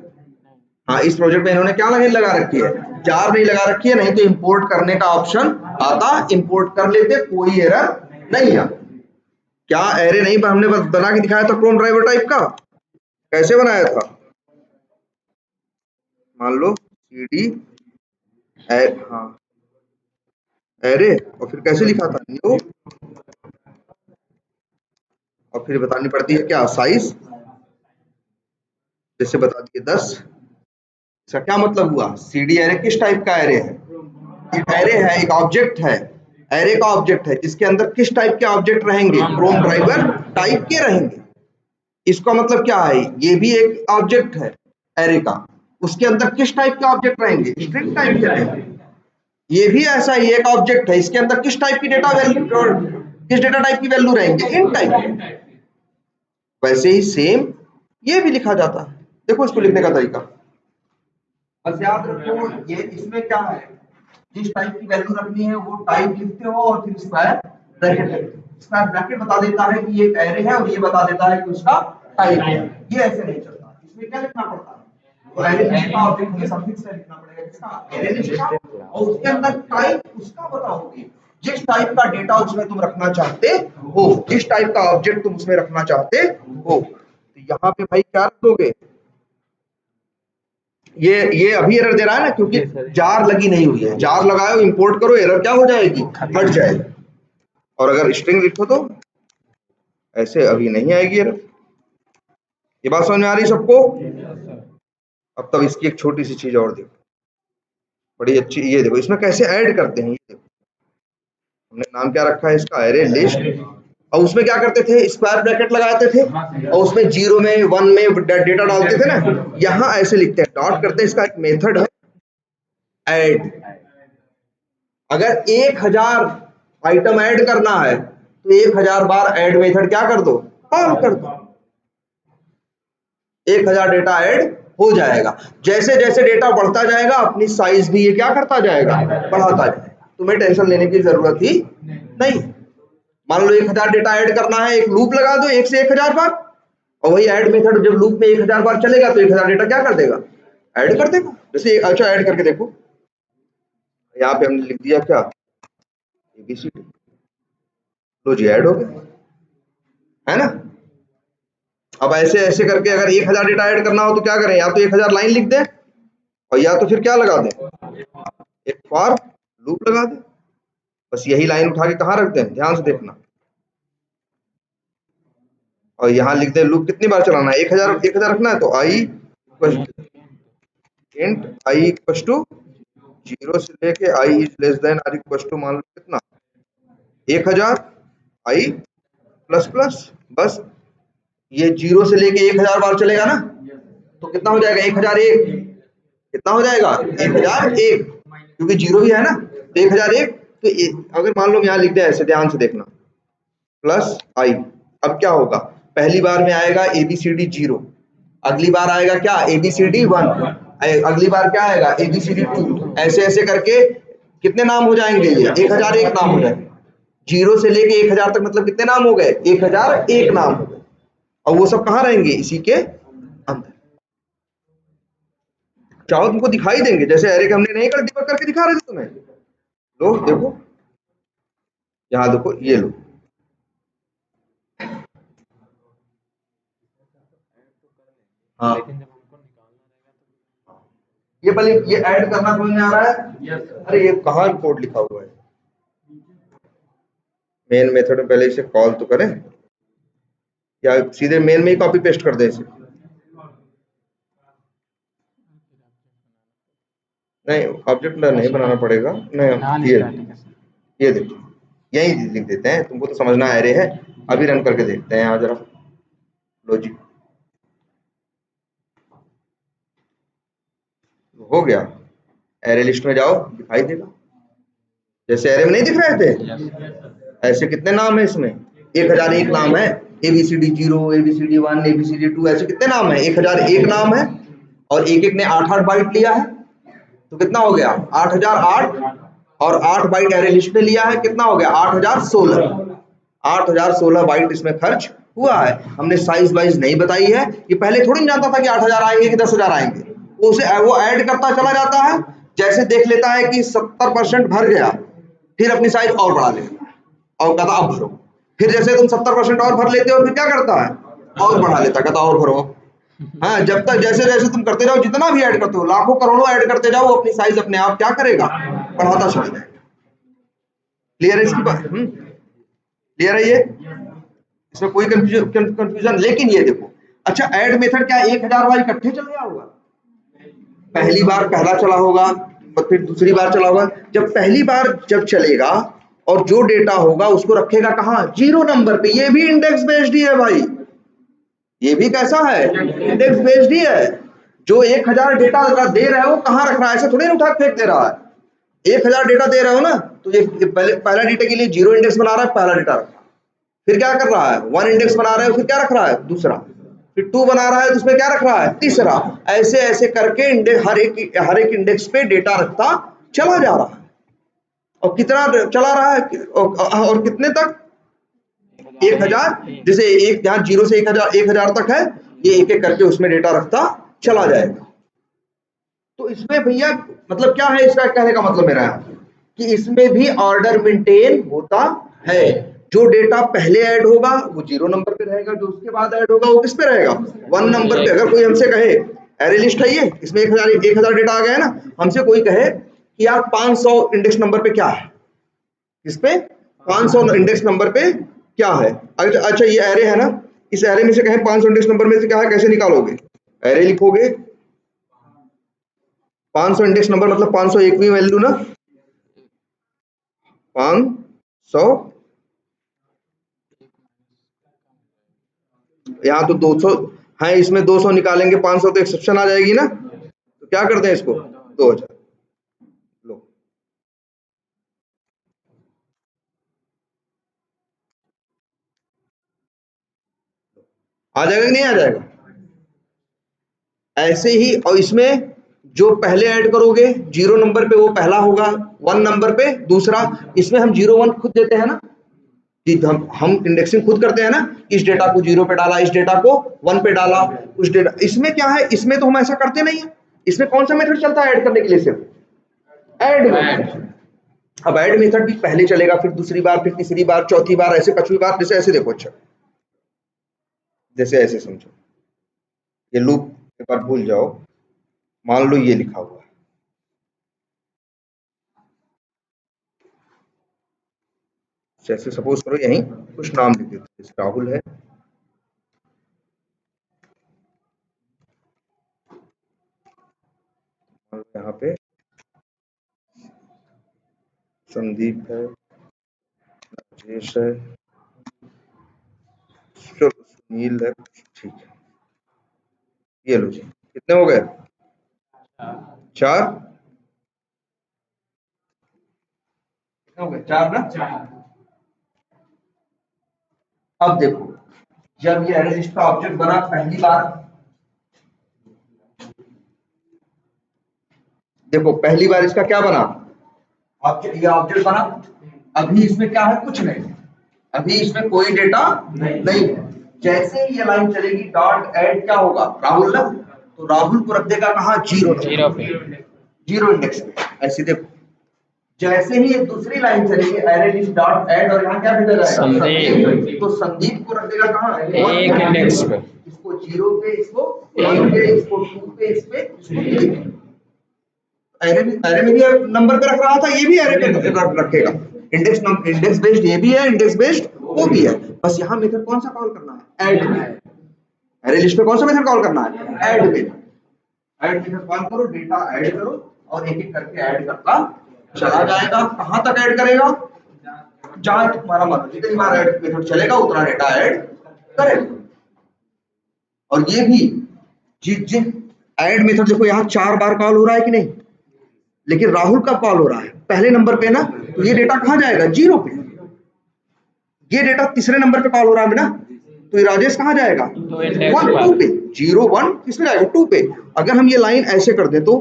हाँ, इस प्रोजेक्ट में इन्होंने क्या लगा रखी है? जार नहीं लगा रखी है, नहीं तो इंपोर्ट करने का ऑप्शन आता, इंपोर्ट कर लेते, कोई एरर नहीं आता। क्या एरे नहीं हमने बना के दिखाया था क्रोम ड्राइवर टाइप का? कैसे बनाया था? मान लो cd हाँ एरे, और फिर कैसे लिखा था? न्यू, और फिर बतानी पड़ती है क्या? साइज। जैसे बता दिए 10। इसका क्या मतलब हुआ? cd एरे किस टाइप का एरे है? एक एरे है, एक ऑब्जेक्ट है, एरे का ऑब्जेक्ट है, जिसके अंदर किस टाइप के ऑब्जेक्ट रहेंगे? क्रोम ड्राइवर टाइप के रहेंगे। इसका मतलब क्या है? ये भी एक ऑब्जेक्ट है एरे का, उसके अंदर किस टाइप के ऑब्जेक्ट रहेंगे? स्ट्रिंग टाइप के रहेंगे। ये भी ऐसा ही एक ऑब्जेक्ट है, इसके अंदर किस टाइप की डेटा वैल्यू, किस डेटा टाइप की वैल्यू रहेंगे? इन टाइप। वैसे ही सेम ये भी लिखा जाता है। देखो इसको लिखने का तरीका, बस याद रखो, ये इसमें क्या है? जिस टाइप की वैल्यू रखनी है वो टाइप लिखते हो, और फिर स्क्वायर ब्रैकेट लिखते हो। स्क्वायर ब्रैकेट बता देता है कि ये एक एरे है, और ये बता देता है कि उसका टाइप है। ये ऐसे नहीं चलता, इसमें क्या लिखना पड़ता है? तो एरे लिस्ट का ऑब्जेक्ट ये सफिक्स से लिखना पड़ेगा, किसका? एरे लिस्ट का, और उसके अंदर टाइप उसका बताओगे, जिस टाइप का डेटा उसमें तुम रखना चाहते हो, जिस टाइप का ऑब्जेक्ट तुम उसमें रखना चाहते हो। तो यहाँ पे भाई क्या रख दोगे? ये अभी एरर दे रहा है ना, क्योंकि जार लगी नहीं हुई है। जार लगाओ, इंपोर्ट करो, एरर क्या हो जाएगी? हट जाएगी। और अगर स्ट्रिंग लिखो तो ऐसे अभी नहीं आएगी एरर। ये बात समझ में आ रही सबको? अब तब इसकी एक छोटी सी चीज और देखो, बड़ी अच्छी। ये देखो इसमें कैसे ऐड करते हैं। ये देखो, हमने नाम क्या रखा है इसका? Array list. और उसमें क्या करते थे? स्क्वायर ब्रैकेट लगाते थे, और उसमें 0 में 1 में डेटा डालते थे ना। यहाँ ऐसे लिखते हैं, डॉट करते हैं। इसका एक मेथड है ऐड। अगर 1000 आइटम ऐड करना है तो 1000 बार ऐड मेथड क्या कर दो? कॉल कर दो। 1000 डेटा ऐड हो जाएगा। जैसे जैसे डेटा बढ़ता जाएगा, अपनी साइज भी ये क्या करता जाएगा? बढ़ाता जाएगा। तुम्हें टेंशन लेने की जरूरत ही नहीं। मान लो 1000 डेटा ऐड करना है, एक लूप लगा दो 1 से 1000 बार, और वही ऐड मेथड जब लूप में 1000 बार चलेगा तो 1000 डेटा क्या कर देगा? ऐड कर देगा। जैसे अच्छा ऐड करके देखो, यहाँ पे हमने लिख दिया क्या? ABCD। लो जी, ऐड हो गया, है ना। अब ऐसे ऐसे करके अगर 1000 डेटा ऐड करना हो तो क्या करें? या तो 1000 लाइन लिख दें, और या तो फिर क्या लगा दें, एक फॉर लूप लगा दें। बस यही लाइन उठा के कहाँ रख दें, ध्यान से देखना, और यहाँ लिख दें लूप कितनी बार चलाना है, 1000 रखना है, तो I int I equal to 0 से लेके I is less than or equal to मान लो कितना 1000 आई प्लस प्लस। बस ये 0 से लेके 1000 बार चलेगा ना, तो कितना हो जाएगा 1001, कितना हो जाएगा 1001, क्योंकि 0 ही है ना, तो 1001। तो अगर मान लो यहाँ लिख दें ऐसे, ध्यान से देखना, प्लस आई, अब क्या होगा, पहली बार में आएगा ABCD 0, अगली बार आएगा क्या ABCD 1, अगली बार क्या आएगा ABCD 2, ऐसे ऐसे करके कितने नाम हो जाएंगे, ये 1001 नाम हो जाएंगे। 0 से लेके 1000 तक मतलब कितने नाम हो गए, 1001 नाम हो गए, और वो सब कहाँ रहेंगे, इसी के अंदर। चाहो तुमको दिखाई देंगे, जैसे एरे के हमने नहीं कर डिबग करके दिखा रहे थे तुम्हें, लो देखो, यहाँ देखो, ये लो, हाँ ये पहले ये ऐड करना समझ में आ रहा है। अरे ये कहाँ कोड लिखा हुआ है, मेन मेथड में पहले इसे कॉल तो करें, या सीधे मेन में ही कॉपी पेस्ट कर दें इसे, नहीं ऑब्जेक्ट नहीं बनाना पड़ेगा, नहीं ये देखो यही लिख देते हैं, तुमको तो समझना एरे है। अभी रन करके देखते हैं, यहाँ जरा लॉजिक हो गया, एरे लिस्ट में जाओ दिखाई देगा, जैसे एरे में नहीं दिख रहे थे, ऐसे कितने नाम है इसमें, 1001 नाम है, ABCD 0, ABCD 1, ABCD 2, ऐसे कितने नाम है, 1001 नाम है, और एक एक ने 8-8 बाइट लिया है, तो कितना हो गया 8008, और 8 बाइट एरे लिस्ट में लिया है, कितना हो गया 8016 बाइट इसमें खर्च हुआ है। हमने साइज वाइज नहीं बताई है, ये पहले थोड़ी जानता था कि 8000 आएंगे कि 10,000 आएंगे, उसे वो ऐड करता चला जाता है, जैसे देख लेता है कि 70% भर गया, फिर अपनी साइज और बढ़ा लेता है और कहता अब भरो, फिर जैसे तुम 70% और भर लेते हो, फिर क्या करता है और बढ़ा लेता है, कहता और भरो। हाँ, जब तक जैसे जैसे तुम करते जाओ, जितना भी ऐड करते हो, लाखों करोड़ों ऐड करते जाओ, वो अपनी साइज अपने आप क्या करेगा, बढ़ाता चला जाएगा। क्लियर है इसकी बात, क्लियर है ये, इसमें कोई कंफ्यूजन। लेकिन ये देखो, अच्छा ऐड मेथड क्या 1000 बार इकट्ठे चल गया होगा, पहली बार पहला चला होगा, फिर दूसरी बार चला होगा, जब पहली बार जब चलेगा और जो डेटा होगा उसको रखेगा कहाँ, 0 नंबर पे, ये भी इंडेक्स बेस्ड ही है भाई, ये भी कैसा है इंडेक्स बेस्ड ही है। जो 1000 डेटा दे रहे हो कहाँ रख रहा है, ऐसे थोड़ी ना उठा फेंक दे रहा है, 1000 डेटा दे रहे हो ना, तो ये पहला डेटा के लिए 0 इंडेक्स बना रहा है, पहला डेटा रखा, फिर क्या कर रहा है 1 इंडेक्स बना रहे हो, फिर क्या रख रहा है दूसरा, फिर 2 बना रहा है तो उसमें क्या रख रहा है तीसरा, ऐसे ऐसे करके हर एक इंडेक्स पे डेटा रखता चला जा रहा है। और कितना चला रहा है, और कितने तक 1000, जैसे एक यहाँ 0 से 1000 तक है, ये एक एक करके उसमें डेटा रखता चला जाएगा। तो इसमें भैया मतलब क्या है, इसका कहने का मतलब मेरा है कि इसमें भी ऑर्डर मेंटेन होता है, जो डेटा पहले ऐड होगा वो 0 नंबर पे रहेगा, जो उसके बाद ऐड होगा वो किस पे रहेगा 1 नंबर पे। अगर कोई हमसे कहे एरे लिस्ट है ये, इसमें 1000 डेटा आ गया है ना, हमसे कोई कहे कि यार 500 इंडेक्स नंबर पे क्या है, इस पे 500 इंडेक्स नंबर पे क्या है, अच्छा ये एरे है ना, इस एरे में से कहें 500 इंडेक्स नंबर में से क्या है, कैसे निकालोगे, एरे लिखोगे, 500 इंडेक्स नंबर मतलब 501वीं वैल्यू ना, 500, यहाँ तो 200 है, इसमें 200 निकालेंगे, 500 तो एक्सेप्शन आ जाएगी ना, तो क्या करते हैं इसको 2000 लो, आ जाएगा कि नहीं आ जाएगा, ऐसे ही। और इसमें जो पहले ऐड करोगे 0 नंबर पे वो पहला होगा, 1 नंबर पे दूसरा, इसमें हम 0 1 खुद देते हैं ना, कि हम इंडेक्सिंग खुद करते हैं ना, इस डेटा को 0 पे डाला, इस डेटा को 1 पे डाला, उस डेटा, इसमें क्या है, इसमें तो हम ऐसा करते नहीं है, इसमें कौन सा मेथड चलता है ऐड करने के लिए, सिर्फ ऐड मेथड। अब ऐड मेथड भी पहले चलेगा, फिर दूसरी बार, फिर तीसरी बार, चौथी बार, ऐसे 5वीं बार, जैसे ऐसे देखो, अच्छा जैसे ऐसे समझो, ये लूप एक बार भूल जाओ, मान लो ये लिखा हुआ है, जैसे सपोज करो यहीं कुछ नाम लिख देते, जैसे राहुल है, और यहाँ पे संदीप है, राजेश है, चलो सुनील है, ठीक है। ये लो जी, कितने हो गए? 4 कितने हो गए? 4 ना। अब देखो, जब ये अरे लिस्ट का ऑब्जेक्ट बना पहली बार, देखो पहली बार इसका क्या बना, ऑब्जेक्ट, ये ऑब्जेक्ट बना। अभी इसमें क्या है? कुछ नहीं, अभी इसमें कोई डेटा नहीं है। जैसे ही ये लाइन चलेगी डॉट ऐड क्या होगा? राहुल ना, तो राहुल को रख देगा कहाँ? 0 पे, 0 इंडेक्स पे। ऐसे देखो, जैसे ही ये दूसरी लाइन चलेगी अरे लिस्ट डॉट ऐड, और यहाँ क्या भेजा जाएगा? संदीप। तो संदीप को रख देगा कहाँ? 1 इंडेक्स पे। इसको 0 पे, इसको 1 पे, इसको 2 पे, इस पे, इसको 3 पे। अरे में भी नंबर पे रख रहा था, ये भी अरे पे रखेगा। इंडेक्स बेस्ड ये भी है, इंडेक्स बेस्ड वो भी है। बस यहाँ मेथड कौन सा कॉल करना है? ऐड। अरे लिस्ट में कौन सा मेथड कॉल करना है? Add method. Add method call करो, डेटा ऐड करो, और एक एक करके ऐड करता चला जाएगा। कहां तक ऐड करेगा? जहां तुम्हारा मन, जितनी बार ऐड मेथड चलेगा उतना डेटा ऐड करेगा। और ये भी जिस ऐड मेथड, देखो यहाँ 4 बार कॉल हो रहा है कि नहीं, लेकिन राहुल का कॉल हो रहा है पहले नंबर पे ना, तो ये डेटा कहां जाएगा? 0 पे। ये डेटा तीसरे नंबर पे कॉल हो रहा है ना, तो ये राजेश कहां जाएगा? 1 2 पे। 0 1 किसमें जाएगा? 2 पे। अगर हम ये लाइन ऐसे कर दें तो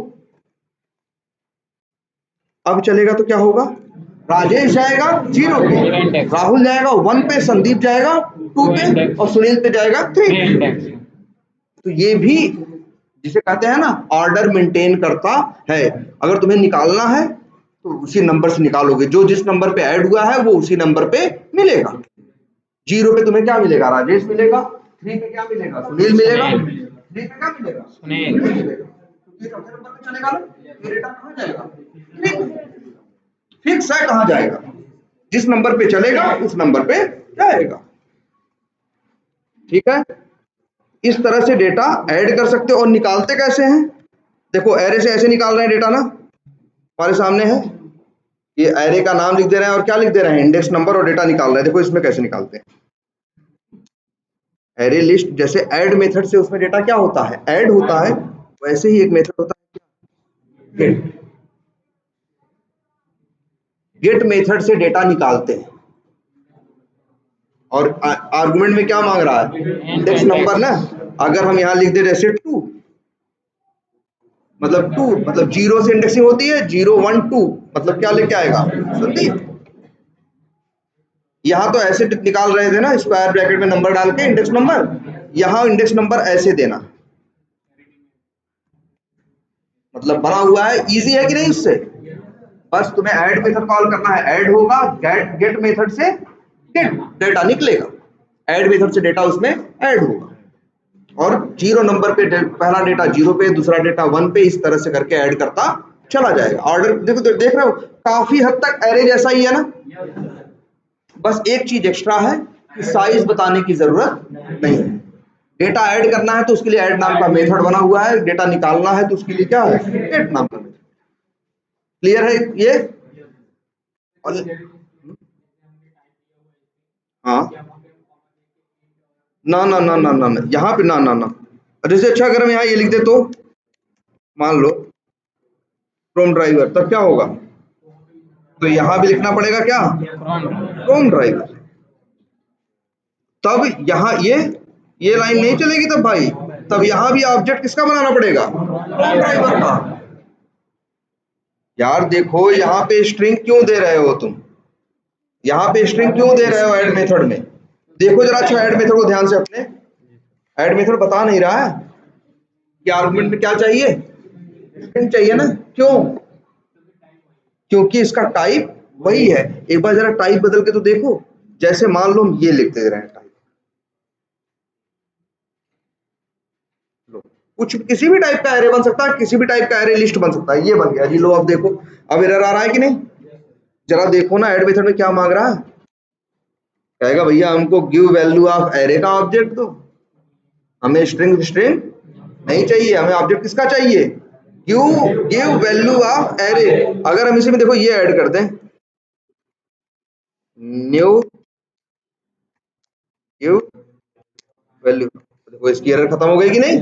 अब चलेगा तो क्या होगा? राजेश जाएगा 0 पे, राहुल जाएगा 1 पे, संदीप जाएगा 2 पे, और सुनील पे जाएगा 3 पे। तो ये भी जिसे कहते हैं ना ऑर्डर मेंटेन करता है। अगर तुम्हें निकालना है तो उसी नंबर से निकालोगे, जो जिस नंबर पे ऐड हुआ है वो उसी नंबर पे मिलेगा। 0 पे तुम्हें क्या मिलेगा? राजेश मिलेगा। 3 पे क्या मिलेगा? सुनील मिलेगा। 3 पे क्या मिलेगा? सुनील मिलेगा। तो ये चौथे नंबर पे चलेगा ना, ये डेटा कहां जाएगा? फिक्स है, कहां जाएगा? जिस नंबर पे चलेगा उस नंबर पे जाएगा। ठीक है, इस तरह से डेटा ऐड कर सकते हो। और निकालते कैसे हैं? देखो एरे से ऐसे निकाल रहे हैं डेटा ना, हमारे सामने है, ये एरे का नाम लिख दे रहे हैं और क्या लिख दे रहे हैं? इंडेक्स नंबर, और डेटा निकाल रहे हैं। देखो इसमें कैसे निकालते हैं, एरे लिस्ट जैसे ऐड मेथड से उसमें डेटा क्या होता है? ऐड होता है। वैसे ही एक मेथड होता है गेट। गेट मेथड से डेटा निकालते हैं, और आर्गुमेंट में क्या मांग रहा है? इंडेक्स नंबर ना। अगर हम यहाँ लिख दे जैसे 2, मतलब 2 मतलब 0 से इंडेक्सिंग होती है, 0 1 2 मतलब क्या लेके आएगा? संदीप। यहाँ तो ऐसे निकाल रहे थे ना, स्क्वायर ब्रैकेट में नंबर डाल के इंडेक्स नंबर, यहाँ इंडेक्स नंबर ऐसे देना, मतलब बना हुआ है। इजी है कि नहीं? उससे बस तुम्हें ऐड मेथड कॉल करना है, ऐड होगा, गेट मेथड से गेट डेटा निकलेगा, ऐड मेथड से डेटा उसमें ऐड होगा, और 0 नंबर पे पहला डेटा 0 पे, दूसरा डेटा 1 पे, इस तरह से करके ऐड करता चला जाएगा। ऑर्डर देखो, देख रहे हो काफी हद तक एरे जैसा ही है ना। बस एक चीज एक्स्ट्रा है कि साइज बताने की जरूरत नहीं है। डेटा ऐड करना है तो उसके लिए ऐड नाम का मेथड बना हुआ है, डेटा निकालना है तो उसके लिए क्या है? गेट नाम का मेथड। क्लियर है ये? और हाँ, ना ना ना ना ना ना, यहाँ पे ना ना ना। जैसे अच्छा अगर हम यहाँ ये लिख दे तो मान लो क्रोम ड्राइवर, तब क्या होगा? तो यहाँ भी लिखना पड़ेगा क्या? Chrome driver. तब यहाँ ये लाइन नहीं चलेगी तब भाई, तब यहाँ भी ऑब्जेक्ट किसका बनाना पड़ेगा? क्रोम ड्राइवर का। यार देखो यहाँ पे स्ट्रिंग क्यों दे रहे हो तुम? यहाँ पे स्ट्रिंग क्यों दे रहे हो ऐड मेथड में? देखो जरा अच्छा ऐड मेथड को ध्यान से। अपने ऐड मेथड बता नहीं रहा है कि आर्गुमेंट में क्या चाहिए? स्ट्रिंग चाहिए ना। क्यों? क्योंकि इसका टाइप वही है। एक बार जरा टाइप बदल के तो देखो। जैसे मान लो हम ये लिख दे रहे हैं टाइप, लो कुछ किसी भी टाइप का एरे बन सकता है, किसी भी टाइप का एरे लिस्ट बन सकता है। ये बन गया जी। लो अब देखो, अब एरर आ रहा है कि नहीं? जरा देखो ना ऐड मेथड में क्या मांग रहा है। कहेगा भैया हमको गिव वैल्यू ऑफ एरे का ऑब्जेक्ट दो, हमें स्ट्रिंग स्ट्रिंग नहीं चाहिए, हमें ऑब्जेक्ट किसका चाहिए, गिव वैल्यू ऑफ एरे। अगर हम इसी में देखो ये ऐड कर दें, न्यू गिव वैल्यू, देखो इसकी एरर खत्म हो गई कि नहीं।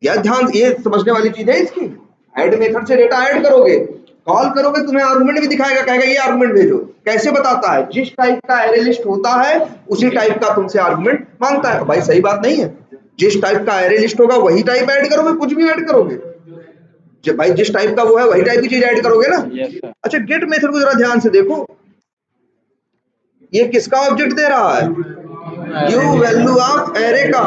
यार ध्यान, ये समझने वाली चीज है इसकी। ऐड मेथड से डेटा ऐड करोगे, कॉल करोगे, तुम्हें आर्गुमेंट भी दिखाएगा, कहेगा ये आर्गुमेंट भेजो। कैसे बताता है, जिस टाइप का एरे लिस्ट होता है उसी टाइप का तुमसे आर्गुमेंट मांगता है। भाई सही बात नहीं है, जिस टाइप का एरे लिस्ट होगा वही टाइप ऐड करोगे, कुछ भी ऐड करोगे भाई, जिस टाइप का वो है वही टाइप की चीज ऐड करोगे ना। अच्छा गेट मेथड को जरा ध्यान से देखो, ये किसका ऑब्जेक्ट दे रहा है, गिव वैल्यू ऑफ एरे का।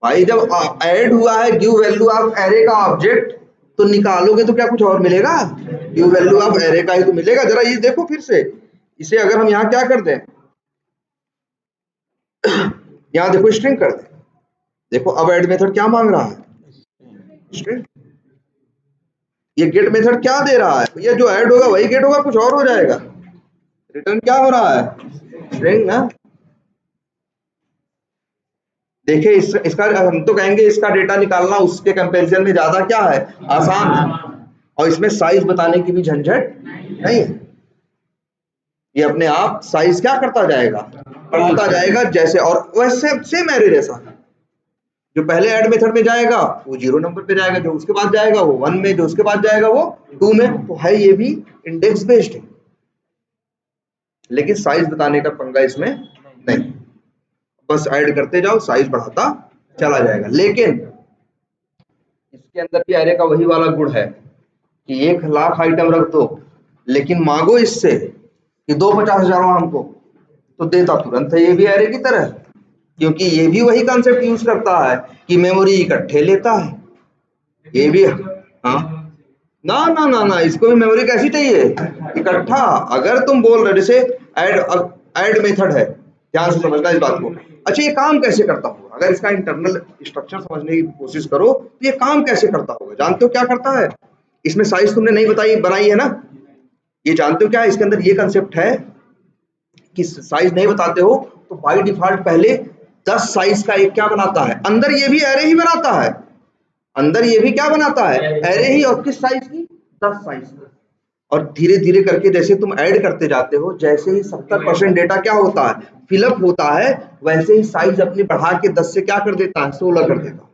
भाई जब ऐड हुआ है गिव वैल्यू ऑफ एरे का ऑब्जेक्ट, तो निकालोगे तो क्या कुछ और मिलेगा, गिव वैल्यू ऑफ एरे का ही तो मिलेगा। जरा ये देखो फिर से, इसे अगर हम यहाँ क्या कर दें, यहाँ देखो स्ट्रिंग कर दें, देखो अब ऐड मेथड क्या मांग रहा है, स्ट्रिंग। ये गेट मेथड क्या दे रहा है, ये जो ऐड होगा वही गेट होगा, कुछ और हो जाएगा। रिटर्न क्या हो रहा है, स्ट्रिंग ना। देखिए इसका हम तो कहेंगे इसका डेटा निकालना उसके कंपैरिजन में ज्यादा क्या है, आसान है, और इसमें साइज बताने की भी झंझट नहीं है। ये अपने आप साइज क्या करता जाएगा, बढ़ाता जाएगा। जैसे और वैसे सेम एरे जैसा, जो पहले ऐड मेथड में जाएगा वो 0 नंबर पे जाएगा, जो उसके बाद जाएगा वो 1 में, जो उसके बाद जाएगा वो 2 में। तो है ये भी इंडेक्स बेस्ड है, लेकिन साइज बताने का पंगा इसमें नहीं, बस ऐड करते जाओ, साइज बढ़ाता चला जाएगा। लेकिन इसके अंदर भी एरे का वही वाला गुण है कि 1,00,000 आइटम रख दो, लेकिन मांगो इससे कि दो 50,000 हमको, तो देता तुरंत है। ये भी एरे की तरह, क्योंकि ये भी वही कॉन्सेप्ट यूज करता है कि मेमोरी इकट्ठे लेता है। ये भी हाँ ना ना ना ना, इसको भी मेमोरी कैसी चाहिए, इकट्ठा। अगर तुम बोल रहे जैसे ऐड मेथड है, ध्यान से समझना इस बात को। अच्छा ये काम कैसे करता होगा, अगर इसका इंटरनल स्ट्रक्चर समझने की कोशिश करो तो ये काम कैसे करता होगा, जानते हो क्या करता है। इसमें साइज तुमने नहीं बताई बनाई है ना, ये जानते हो क्या है इसके अंदर, ये कंसेप्ट है कि साइज नहीं बताते हो तो बाय डिफॉल्ट पहले 10 साइज का एक क्या बनाता है, अंदर ये भी एरे ही बनाता है, अंदर ये भी क्या बनाता है, एरे ही। और किस साइज की, 10 साइज की। और धीरे धीरे करके जैसे तुम ऐड करते जाते हो, जैसे ही 70% डेटा क्या होता है, फिलअप होता है, वैसे ही साइज अपनी बढ़ा के 10 से क्या कर देता है, 16 कर देता है।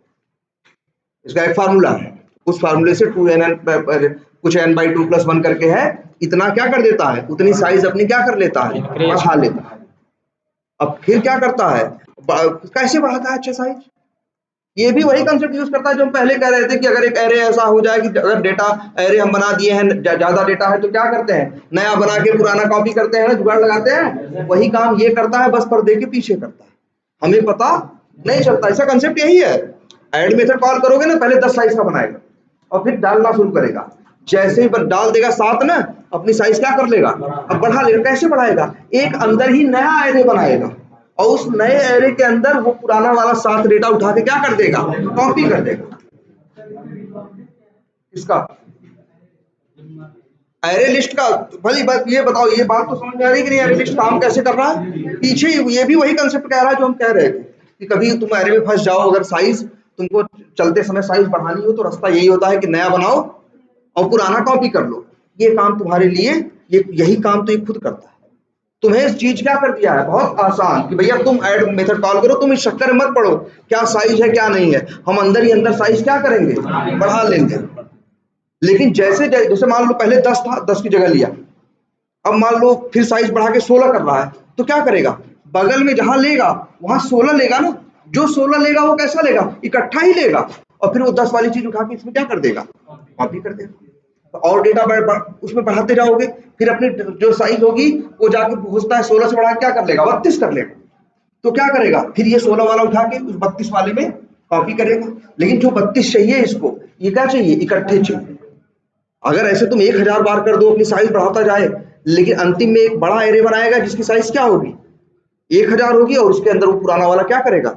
इसका एक फार्मूला है, उस फार्मूले से 2n कुछ n/2+1 करके है, इतना क्या कर देता है, उतनी साइज अपनी क्या कर लेता है, बढ़ा लेता है। अब फिर क्या करता है, कैसे बढ़ाता है, अच्छा साइज, ये भी वही कंसेप्ट यूज करता है जो हम पहले कह रहे थे कि अगर एक एरे ऐसा हो जाए कि अगर डेटा एरे हम बना दिए हैं, ज्यादा डेटा है तो क्या करते हैं, नया बना के पुराना कॉपी करते हैं ना, जुगाड़ लगाते हैं। वही काम ये करता है, बस पर्दे के पीछे करता है, हमें पता नहीं चलता। इसका कंसेप्ट यही है, ऐड मेथड कॉल करोगे ना, पहले 10 साइज का बनाएगा और फिर डालना शुरू करेगा। जैसे ही डाल देगा 7 ना, अपनी साइज क्या कर लेगा, अब बढ़ा लेगा। कैसे बढ़ाएगा, एक अंदर ही नया एरे बनाएगा और उस नए एरे के अंदर वो पुराना वाला 7 डेटा उठा के क्या कर देगा, कॉपी कर देगा। इसका एरे लिस्ट का भली बात, ये बताओ, ये बात तो समझ में आ रही कि नहीं, एरे लिस्ट काम कैसे कर रहा है। पीछे ये भी वही कंसेप्ट कह रहा है जो हम कह रहे थे कि कभी तुम एरे में फंस जाओ, अगर साइज तुमको चलते समय साइज बढ़ानी हो तो रास्ता यही होता है कि नया बनाओ और पुराना कॉपी कर लो। ये काम तुम्हारे लिए, यही काम तो ये खुद करता है। तुम्हें इस चीज क्या कर दिया है, बहुत आसान, कि भैया तुम ऐड मेथड कॉल करो, तुम इस चक्कर में मत पड़ो क्या साइज है क्या नहीं है, हम अंदर ही अंदर साइज क्या करेंगे, बढ़ा लेंगे। लेकिन जैसे जैसे मान लो पहले 10 था, 10 की जगह लिया, अब मान लो फिर साइज बढ़ा के 16 कर रहा है, तो क्या करेगा, बगल में जहां लेगा वहां 16 लेगा ना, जो 16 लेगा वो कैसा लेगा, इकट्ठा ही लेगा, और फिर वो 10 वाली चीज उठा के इसमें क्या कर देगा, कॉपी कर देगा। और डेटा उसमें बढ़ाते जाओगे, फिर अपनी जो साइज होगी वो जाके पहुंचता है 16 से बढ़ा क्या कर लेगा, 32 कर लेगा। तो क्या करेगा, फिर ये 16 वाला उठा के उस 32 वाले में कॉपी करेगा। लेकिन जो 32 चाहिए इसको, ये क्या चाहिए, इकट्ठे चाहिए। अगर ऐसे तुम 1000 बार कर दो, अपनी साइज बढ़ाता जाए, लेकिन अंतिम में एक बड़ा एरे बनाएगा जिसकी साइज क्या होगी, 1000 होगी, और उसके अंदर वो पुराना वाला क्या करेगा,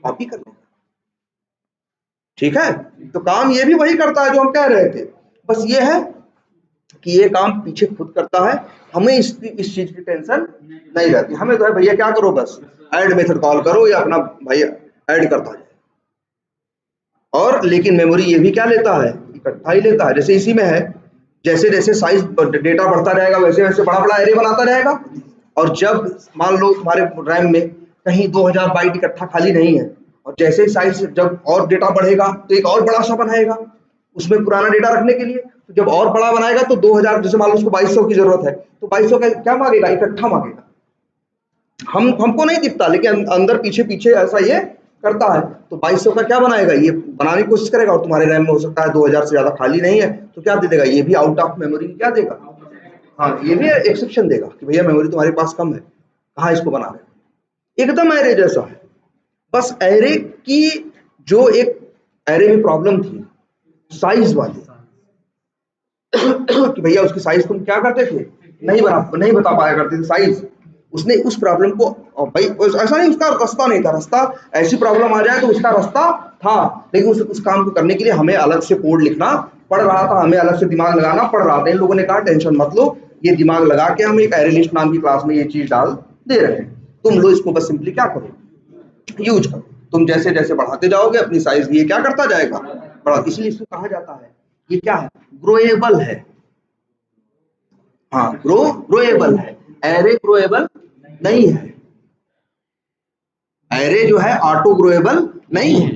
कॉपी कर लेगा। ठीक है, तो काम ये भी वही करता है जो हम कह रहे थे, बस ये है कि ये काम पीछे खुद करता है, हमें इस चीज की टेंशन नहीं रहती। हमें तो है भैया क्या करो, बस ऐड मेथड कॉल करो या अपना भैया ऐड करता जाए। और लेकिन मेमोरी ये भी क्या लेता है, इकट्ठा ही लेता है। जैसे इसी में है, जैसे जैसे साइज डेटा बढ़ता रहेगा वैसे वैसे बड़ा बड़ा एरे बनाता रहेगा। और जब मान लो तुम्हारे रैम में कहीं 2000 बाइट इकट्ठा खाली नहीं है, और जैसे साइज जब और डेटा बढ़ेगा तो एक और बड़ा सा बनाएगा उसमें पुराना डेटा रखने के लिए। तो जब और बड़ा बनाएगा तो 2000, जैसे मान लो उसको 2200 की जरूरत है तो 2200 का क्या मांगेगा, इकट्ठा मांगेगा। हमको नहीं दिखता लेकिन अंदर पीछे पीछे ऐसा ये करता है। तो 2200 का क्या बनाएगा, ये बनाने की कोशिश करेगा। और तुम्हारे रैम में हो सकता है 2000 से ज्यादा खाली नहीं है, तो क्या दे देगा, ये भी आउट ऑफ मेमोरी क्या देगा, हाँ ये भी एक्सेप्शन देगा कि भैया मेमोरी तुम्हारे पास कम है, कहाँ इसको बना रहे। एकदम एरे जैसा है। बस एरे की जो एक एरे में प्रॉब्लम थी साइज वाली कि भैया उसकी साइज तुम क्या करते थे, नहीं बता पाया करते थे साइज। उसने उस प्रॉब्लम को, और भाई ऐसा नहीं उसका रास्ता नहीं था, रास्ता ऐसी प्रॉब्लम आ जाए तो उसका रास्ता था, लेकिन उस काम को करने के लिए हमें अलग से कोड लिखना पड़ रहा था, हमें अलग से दिमाग लगाना पड़ रहा था। इन लोगों ने कहा टेंशन मत लो, ये दिमाग लगा के हम एक एरे लिस्ट नाम की क्लास में ये चीज डाल दे रहे हैं, तुम लो इसको बस सिंपली क्या करो, यूज करो। तुम जैसे जैसे बढ़ाते जाओगे अपनी साइज ये क्या करता जाएगा, बड़ा। इसलिए इसको कहा जाता है, ये क्या है, ग्रोएबल है। हाँ ग्रोएबल है, एरे ग्रोएबल नहीं है। एरे जो है ऑटो ग्रोएबल नहीं है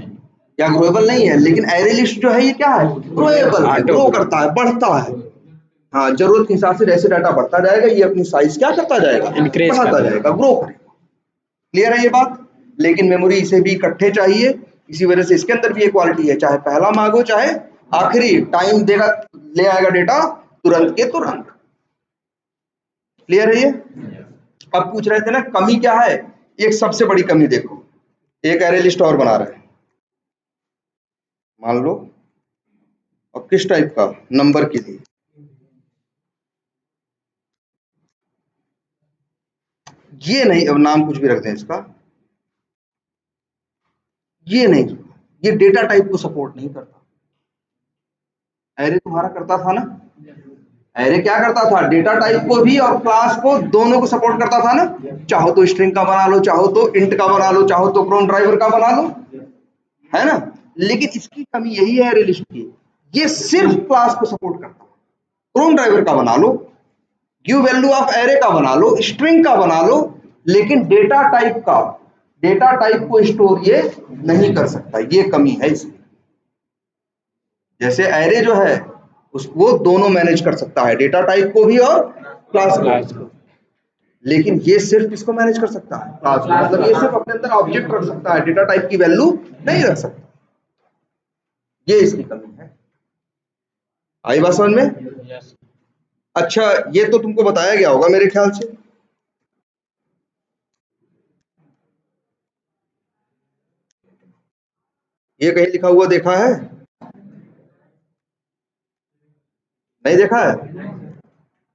या ग्रोएबल नहीं है, लेकिन एरे लिस्ट जो है ये क्या है, ग्रोएबल है, ग्रो करता है, बढ़ता है। हाँ जरूरत के हिसाब से जैसे डाटा बढ़ता जाएगा ये अपनी साइज क्या करता जाएगा, बढ़ाता जाएगा, ग्रो करेगा। क्लियर है ये बात। लेकिन मेमोरी इसे भी इकट्ठे चाहिए, इसी वजह से इसके अंदर भी एक क्वालिटी है, चाहे पहला मांगो चाहे आखिरी, टाइम देगा, ले आएगा डेटा तुरंत के तुरंत। क्लियर है ये। अब पूछ रहे थे ना कमी क्या है, एक सबसे बड़ी कमी देखो, एक एरे लिस्ट और बना रहे हैं मान लो, और किस टाइप का, नंबर के लिए। ये नहीं, अब नाम कुछ भी रख दें इसका, ये नहीं, ये डेटा टाइप को सपोर्ट नहीं करता। एरे तुम्हारा करता था ना, एरे क्या करता था, डेटा टाइप को भी और क्लास को दोनों को सपोर्ट करता था ना। चाहो तो स्ट्रिंग का बना लो, चाहो तो इंट का बना लो, चाहो तो क्रोन ड्राइवर का बना लो, है ना। लेकिन इसकी कमी यही है एरे लिस्ट की, ये सिर्फ क्लास को सपोर्ट करता है। क्रोन ड्राइवर का बना लो, गिव वैल्यू ऑफ एरे का बना लो, स्ट्रिंग का बना लो, लेकिन डेटा टाइप को स्टोर ये नहीं कर सकता, ये कमी है इसमें। जैसे एरे जो है उसको दोनों मैनेज कर सकता है, डेटा टाइप को भी और क्लास को, लेकिन ये सिर्फ इसको मैनेज कर सकता है, क्लास को। मतलब ये सिर्फ अपने अंदर ऑब्जेक्ट रख सकता है, डेटा टाइप की वैल्यू नहीं रख सकता, ये इसकी कमी है। आई बात समझ में। अच्छा ये तो तुमको बताया गया होगा मेरे ख्याल से, ये कहीं लिखा हुआ देखा है, नहीं देखा है।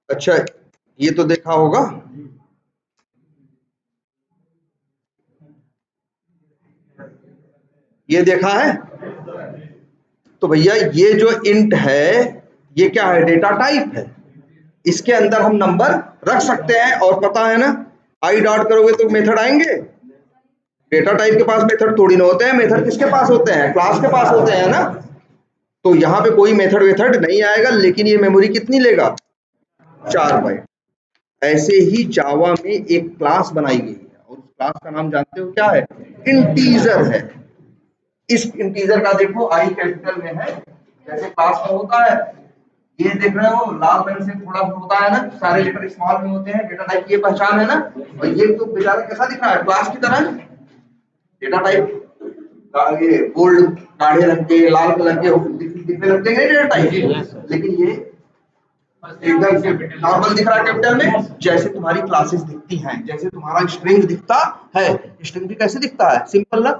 अच्छा ये तो देखा होगा, ये देखा है। तो भैया ये जो इंट है ये क्या है, डेटा टाइप है, इसके अंदर हम नंबर रख सकते हैं। और पता है ना आई डॉट करोगे तो मेथड आएंगे, डेटा टाइप के पास मेथड थोड़ी ना होते हैं, मेथड किसके पास होते हैं, क्लास के पास होते हैं ना। तो यहाँ पे कोई मेथड वेथड नहीं आएगा, लेकिन ये मेमोरी कितनी लेगा, 4 बाइट। ऐसे ही जावा में एक क्लास बनाई गई है और उस क्लास का नाम जानते हो क्या है, इंटीजर है। इस इंटीजर का देखो आई कैपिटल में है, जैसे क्लास में होता है, ये देख रहे हो लाल रंग से थोड़ा होता है ना, सारे लेटर स्मॉल में होते हैं, डेटा टाइप की ये पहचान है ना। और ये तो बेचारा कैसा दिख रहा है, क्लास की तरह डेटा टाइप, ये गोल्ड गाढ़े रंग के लाल कलर के दिखने लगते हैं डेटा टाइप, लेकिन ये एकदम नॉर्मल दिख रहा है कैपिटल में। जैसे तुम्हारी क्लासेस दिखती हैं, जैसे तुम्हारा स्ट्रिंग दिखता है, स्ट्रिंग भी कैसे दिखता है, सिंपल ना।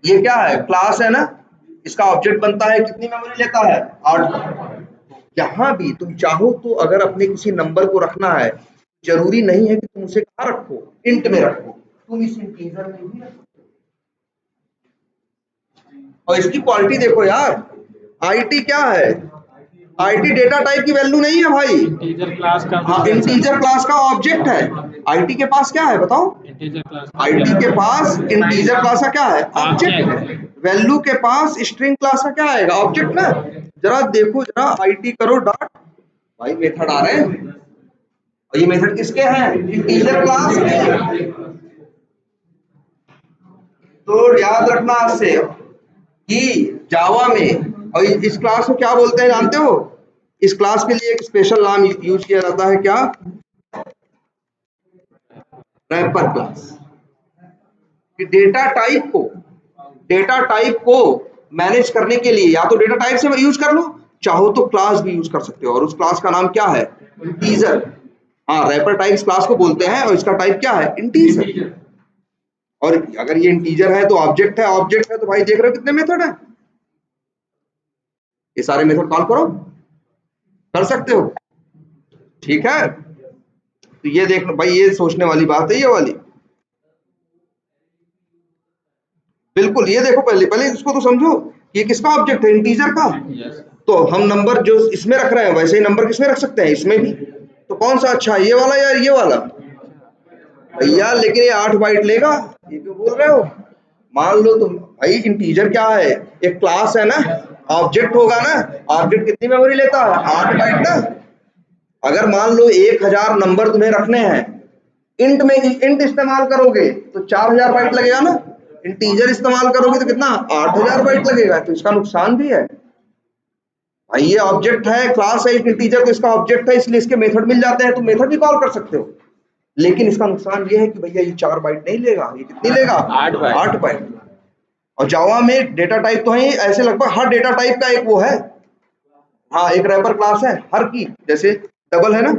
ये क्या है, क्लास है ना, इसका ऑब्जेक्ट बनता है, कितनी मेमोरी लेता है, 8। यहाँ भी तुम चाहो तो अगर अपने किसी नंबर को रखना है, जरूरी नहीं है कि तुम उसे कहाँ रखो, इंट में रखो, तुम इस इंटीजर में भी रख सकते हो। और इसकी क्वालिटी देखो यार, आईटी क्या है, आईटी डेटा टाइप की वैल्यू नहीं है भाई। इंटीजर क्लास का हाँ, इंटीजर क्लास का ऑब्जेक्ट है। आईटी के पास क्या है बताओ? इंटीजर क्लास का आईटी के पास इंटीजर क्लास का क्या है? ऑब्जेक्ट है। वैल्यू के पास स्ट्रिंग क्लास का क्या आएगा? ऑब्जेक्ट ना। जरा देखो, जरा आईटी करो डॉट, भाई मेथड आ रहे हैं, और ये मेथड किसके हैं? इंटीजर क्लास के। तो याद रखना आज से कि जावा में, और इस क्लास को क्या बोलते हैं जानते हो? इस क्लास के लिए एक स्पेशल नाम यूज किया जाता है, क्या? Wrapper class. कि डेटा टाइप को मैनेज करने के लिए या तो डेटा टाइप से यूज कर लो, चाहो तो क्लास भी यूज कर सकते हो, और उस क्लास का नाम क्या है? इंटीजर। हाँ, रैपर टाइप्स क्लास को बोलते हैं, और इसका टाइप क्या है? इंटीजर। और अगर ये इंटीजर है तो ऑब्जेक्ट है, ऑब्जेक्ट है तो भाई देख रहे हो कितने मेथड है? ये सारे मेथड कॉल करो, कर सकते हो, ठीक है? तो ये देखो भाई, ये सोचने वाली बात है ये वाली। बिल्कुल, ये देखो, पहले पहले इसको तो समझो, ये किसका ऑब्जेक्ट है? इंटीजर का। तो हम नंबर जो इसमें रख रहे हैं वैसे ही नंबर किसमें रख सकते हैं? इसमें भी। तो कौन सा अच्छा है, ये वाला या ये वाला? भैया लेकिन ये 8 बाइट लेगा, ये क्यों बोल रहे हो? मान लो तुम, भाई इंटीजर क्या है? एक क्लास है ना, ऑब्जेक्ट होगा ना। ऑब्जेक्ट कितनी मेमोरी लेता है? 8 बाइट ना। अगर मान लो 1000 नंबर तुम्हें रखने हैं, इंट में इंट इस्तेमाल करोगे तो 4000 बाइट लगेगा ना। इंटीजर इस्तेमाल करोगे तो कितना? 8000 बाइट लगेगा। तो इसका नुकसान भी है भाई। ये ऑब्जेक्ट है, क्लास है एक इंटीजर, तो इसका ऑब्जेक्ट है, इसलिए इसके मेथड मिल जाते हैं, तो मेथड भी कॉल कर सकते हो। लेकिन इसका नुकसान ये है कि भैया ये 4 बाइट नहीं लेगा। ये कितनी लेगा? 8 बाइट। और जावा में डेटा टाइप तो है ऐसे, लगभग हर डेटा टाइप का एक वो है। हाँ, एक रैपर क्लास है हर की, जैसे डबल है ना,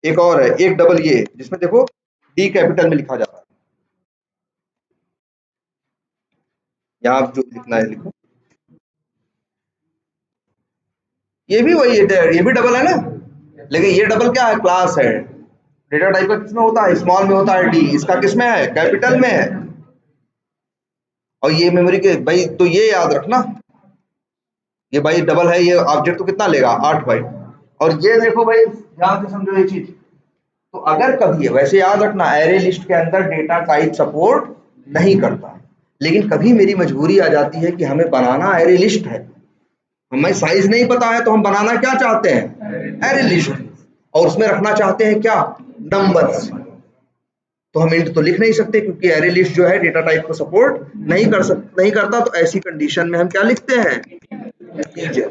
एक और है, एक डबल ये जिसमें देखो डी कैपिटल में लिखा जाता है। यहाँ जो लिखना है लिखो। ये भी वही है, ये भी डबल है ना, लेकिन ये डबल क्या है? क्लास है। डेटा टाइप का किसमें होता है? स्मॉल में होता है डी, इसका किसमें है? कैपिटल में है। और ये मेमोरी के भाई, तो ये याद रखना, ये भाई डबल है, ये ऑब्जेक्ट तो कितना लेगा? 8 बाइट। और ये देखो भाई, ध्यान से समझो ये चीज। तो अगर कभी, वैसे याद रखना, एरे लिस्ट के अंदर डेटा टाइप सपोर्ट नहीं करता, लेकिन कभी मेरी मजबूरी आ जाती है कि हमें बनाना एरे लिस्ट है, हमें साइज नहीं पता है, तो हम बनाना क्या चाहते हैं? Array list. और उसमें रखना चाहते हैं क्या? नंबर्स। तो हम इंट तो लिख नहीं सकते, क्योंकि एरे लिस्ट जो है डेटा टाइप को सपोर्ट नहीं करता। तो ऐसी कंडीशन में हम क्या लिखते हैं? इंटीजर।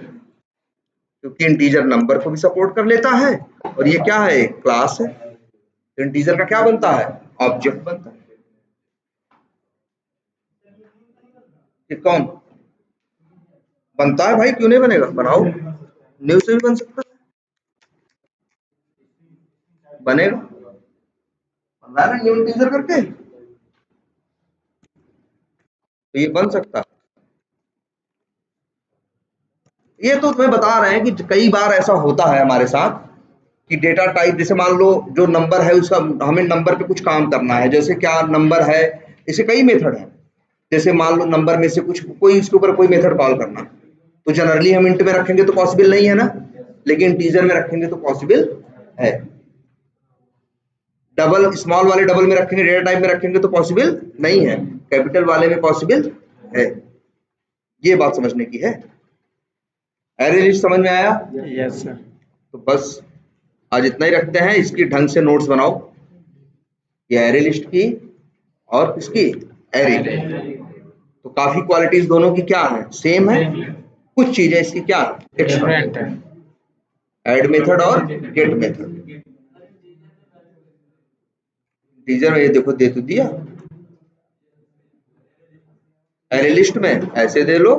क्योंकि इंटीजर नंबर को भी सपोर्ट कर लेता है, और ये क्या है? क्लास है। तो इंटीजर का क्या बनता है? ऑब्जेक्ट बनता है। ये कौन बनता है भाई? क्यों नहीं बनेगा? बनाओ, न्यू से भी बन सकता है, बनेगा। बन रहा है ना न्यू इंटीजर करके, तो ये बन सकता है। ये तो तुम्हें बता रहे हैं कि कई बार ऐसा होता है हमारे साथ कि डेटा टाइप, जैसे मान लो जो नंबर है उसका, हमें नंबर पे कुछ काम करना है, जैसे क्या नंबर है, इसे कई मेथड है। जैसे मान लो नंबर में से कुछ, कोई इसके ऊपर कोई मेथड कॉल करना, तो जनरली हम इंट में रखेंगे तो पॉसिबल नहीं है ना, लेकिन इंटीजर में रखेंगे तो पॉसिबल है। डबल, स्मॉल वाले डबल में रखेंगे, डेटा टाइप में रखेंगे तो पॉसिबल नहीं है, कैपिटल वाले में पॉसिबल है। ये बात समझने की है। एरे लिस्ट समझ में आया? Yes sir. तो बस आज इतना ही रखते हैं। इसकी ढंग से नोट्स बनाओ, ये एरे लिस्ट की और इसकी एरे की। तो काफी क्वालिटीज दोनों की क्या है? सेम है। कुछ चीजें इसकी क्या डिफरेंट है। ऐड मेथड और गेट मेथड। टीचर ये देखो दे तो दिया, एरे लिस्ट में ऐसे दे लो,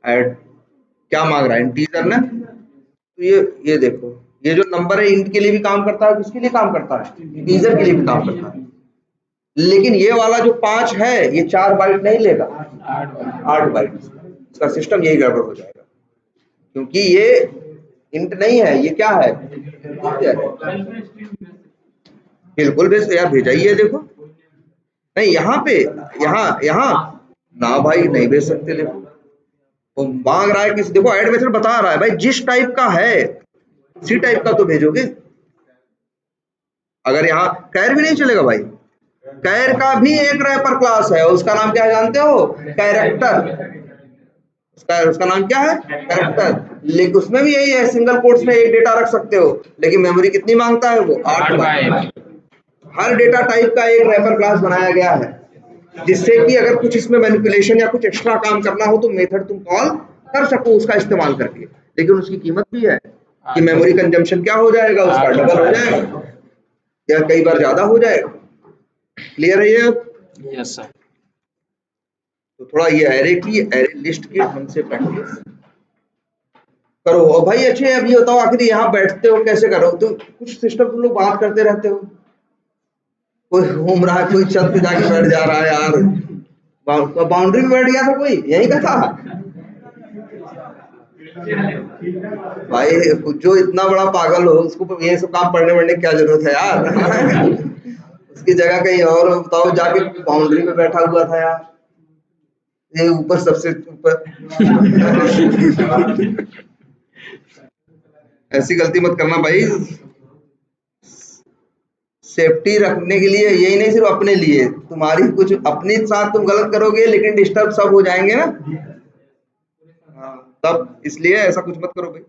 ऐड क्या मांग रहा है? इंटीजर ना। तो ये देखो, ये जो नंबर है इंट के लिए भी काम करता है, किसके लिए काम करता है? इंटीजर के लिए भी काम करता है। लेकिन ये वाला जो 5 है, ये 4 बाइट नहीं लेगा, 8 बाइट। इसका सिस्टम यही गड़बड़ हो जाएगा, क्योंकि ये इंट नहीं है, ये क्या है? बिल्कुल भेज यार, भेजा ही है देखो, नहीं यहाँ पे, यहाँ यहाँ ना भाई नहीं भेज सकते। देखो वो मांग रहा है किसी, देखो ऐड मेथड बता रहा है भाई जिस टाइप का है उसी टाइप का तो भेजोगे। अगर यहाँ कैर भी नहीं चलेगा भाई, कैर का भी एक रैपर क्लास है, उसका नाम क्या है जानते हो? कैरेक्टर। उसका नाम क्या है? कैरेक्टर। लेकिन उसमें भी यही है, सिंगल कोट्स में एक डेटा रख सकते हो, लेकिन मेमोरी कितनी मांगता है वो? 8 बाइट। हर डेटा टाइप का एक रैपर क्लास बनाया गया है, जिससे कि अगर कुछ इसमें मैनिपुलेशन या कुछ एक्स्ट्रा काम करना हो तो मेथड तुम कॉल कर सको उसका इस्तेमाल करके। लेकिन उसकी कीमत भी है कि मेमोरी कंजम्पशन क्या हो जाएगा उसका? डबल हो जाएगा या कई बार ज्यादा हो जाएगा। क्लियर है ये अब? Yes sir. तो थोड़ा ये एरे लिस्ट की ढंग से प्रैक्टिस करो। और भाई अच्छे अब ये बताओ आखिर यहाँ बैठते हो कैसे करो? तो कुछ सिस्टम तुम लोग बात करते रहते हो, कोई घूम रहा है, कोई छत पे जाके बैठ जा रहा है यार, बाउंड्री में बैठ गया था कोई, यही का था भाई। जो इतना बड़ा पागल हो उसको ये सब काम पढ़ने वढ़ने की क्या जरूरत है यार उसकी जगह कहीं और बताओ, जाके बाउंड्री में बैठा हुआ था यार, ये ऊपर सबसे ऊपर ऐसी गलती मत करना भाई। सेफ्टी रखने के लिए, यही नहीं सिर्फ अपने लिए, तुम्हारी कुछ अपने साथ तुम गलत करोगे लेकिन डिस्टर्ब सब हो जाएंगे ना, तब इसलिए ऐसा कुछ मत करो भाई।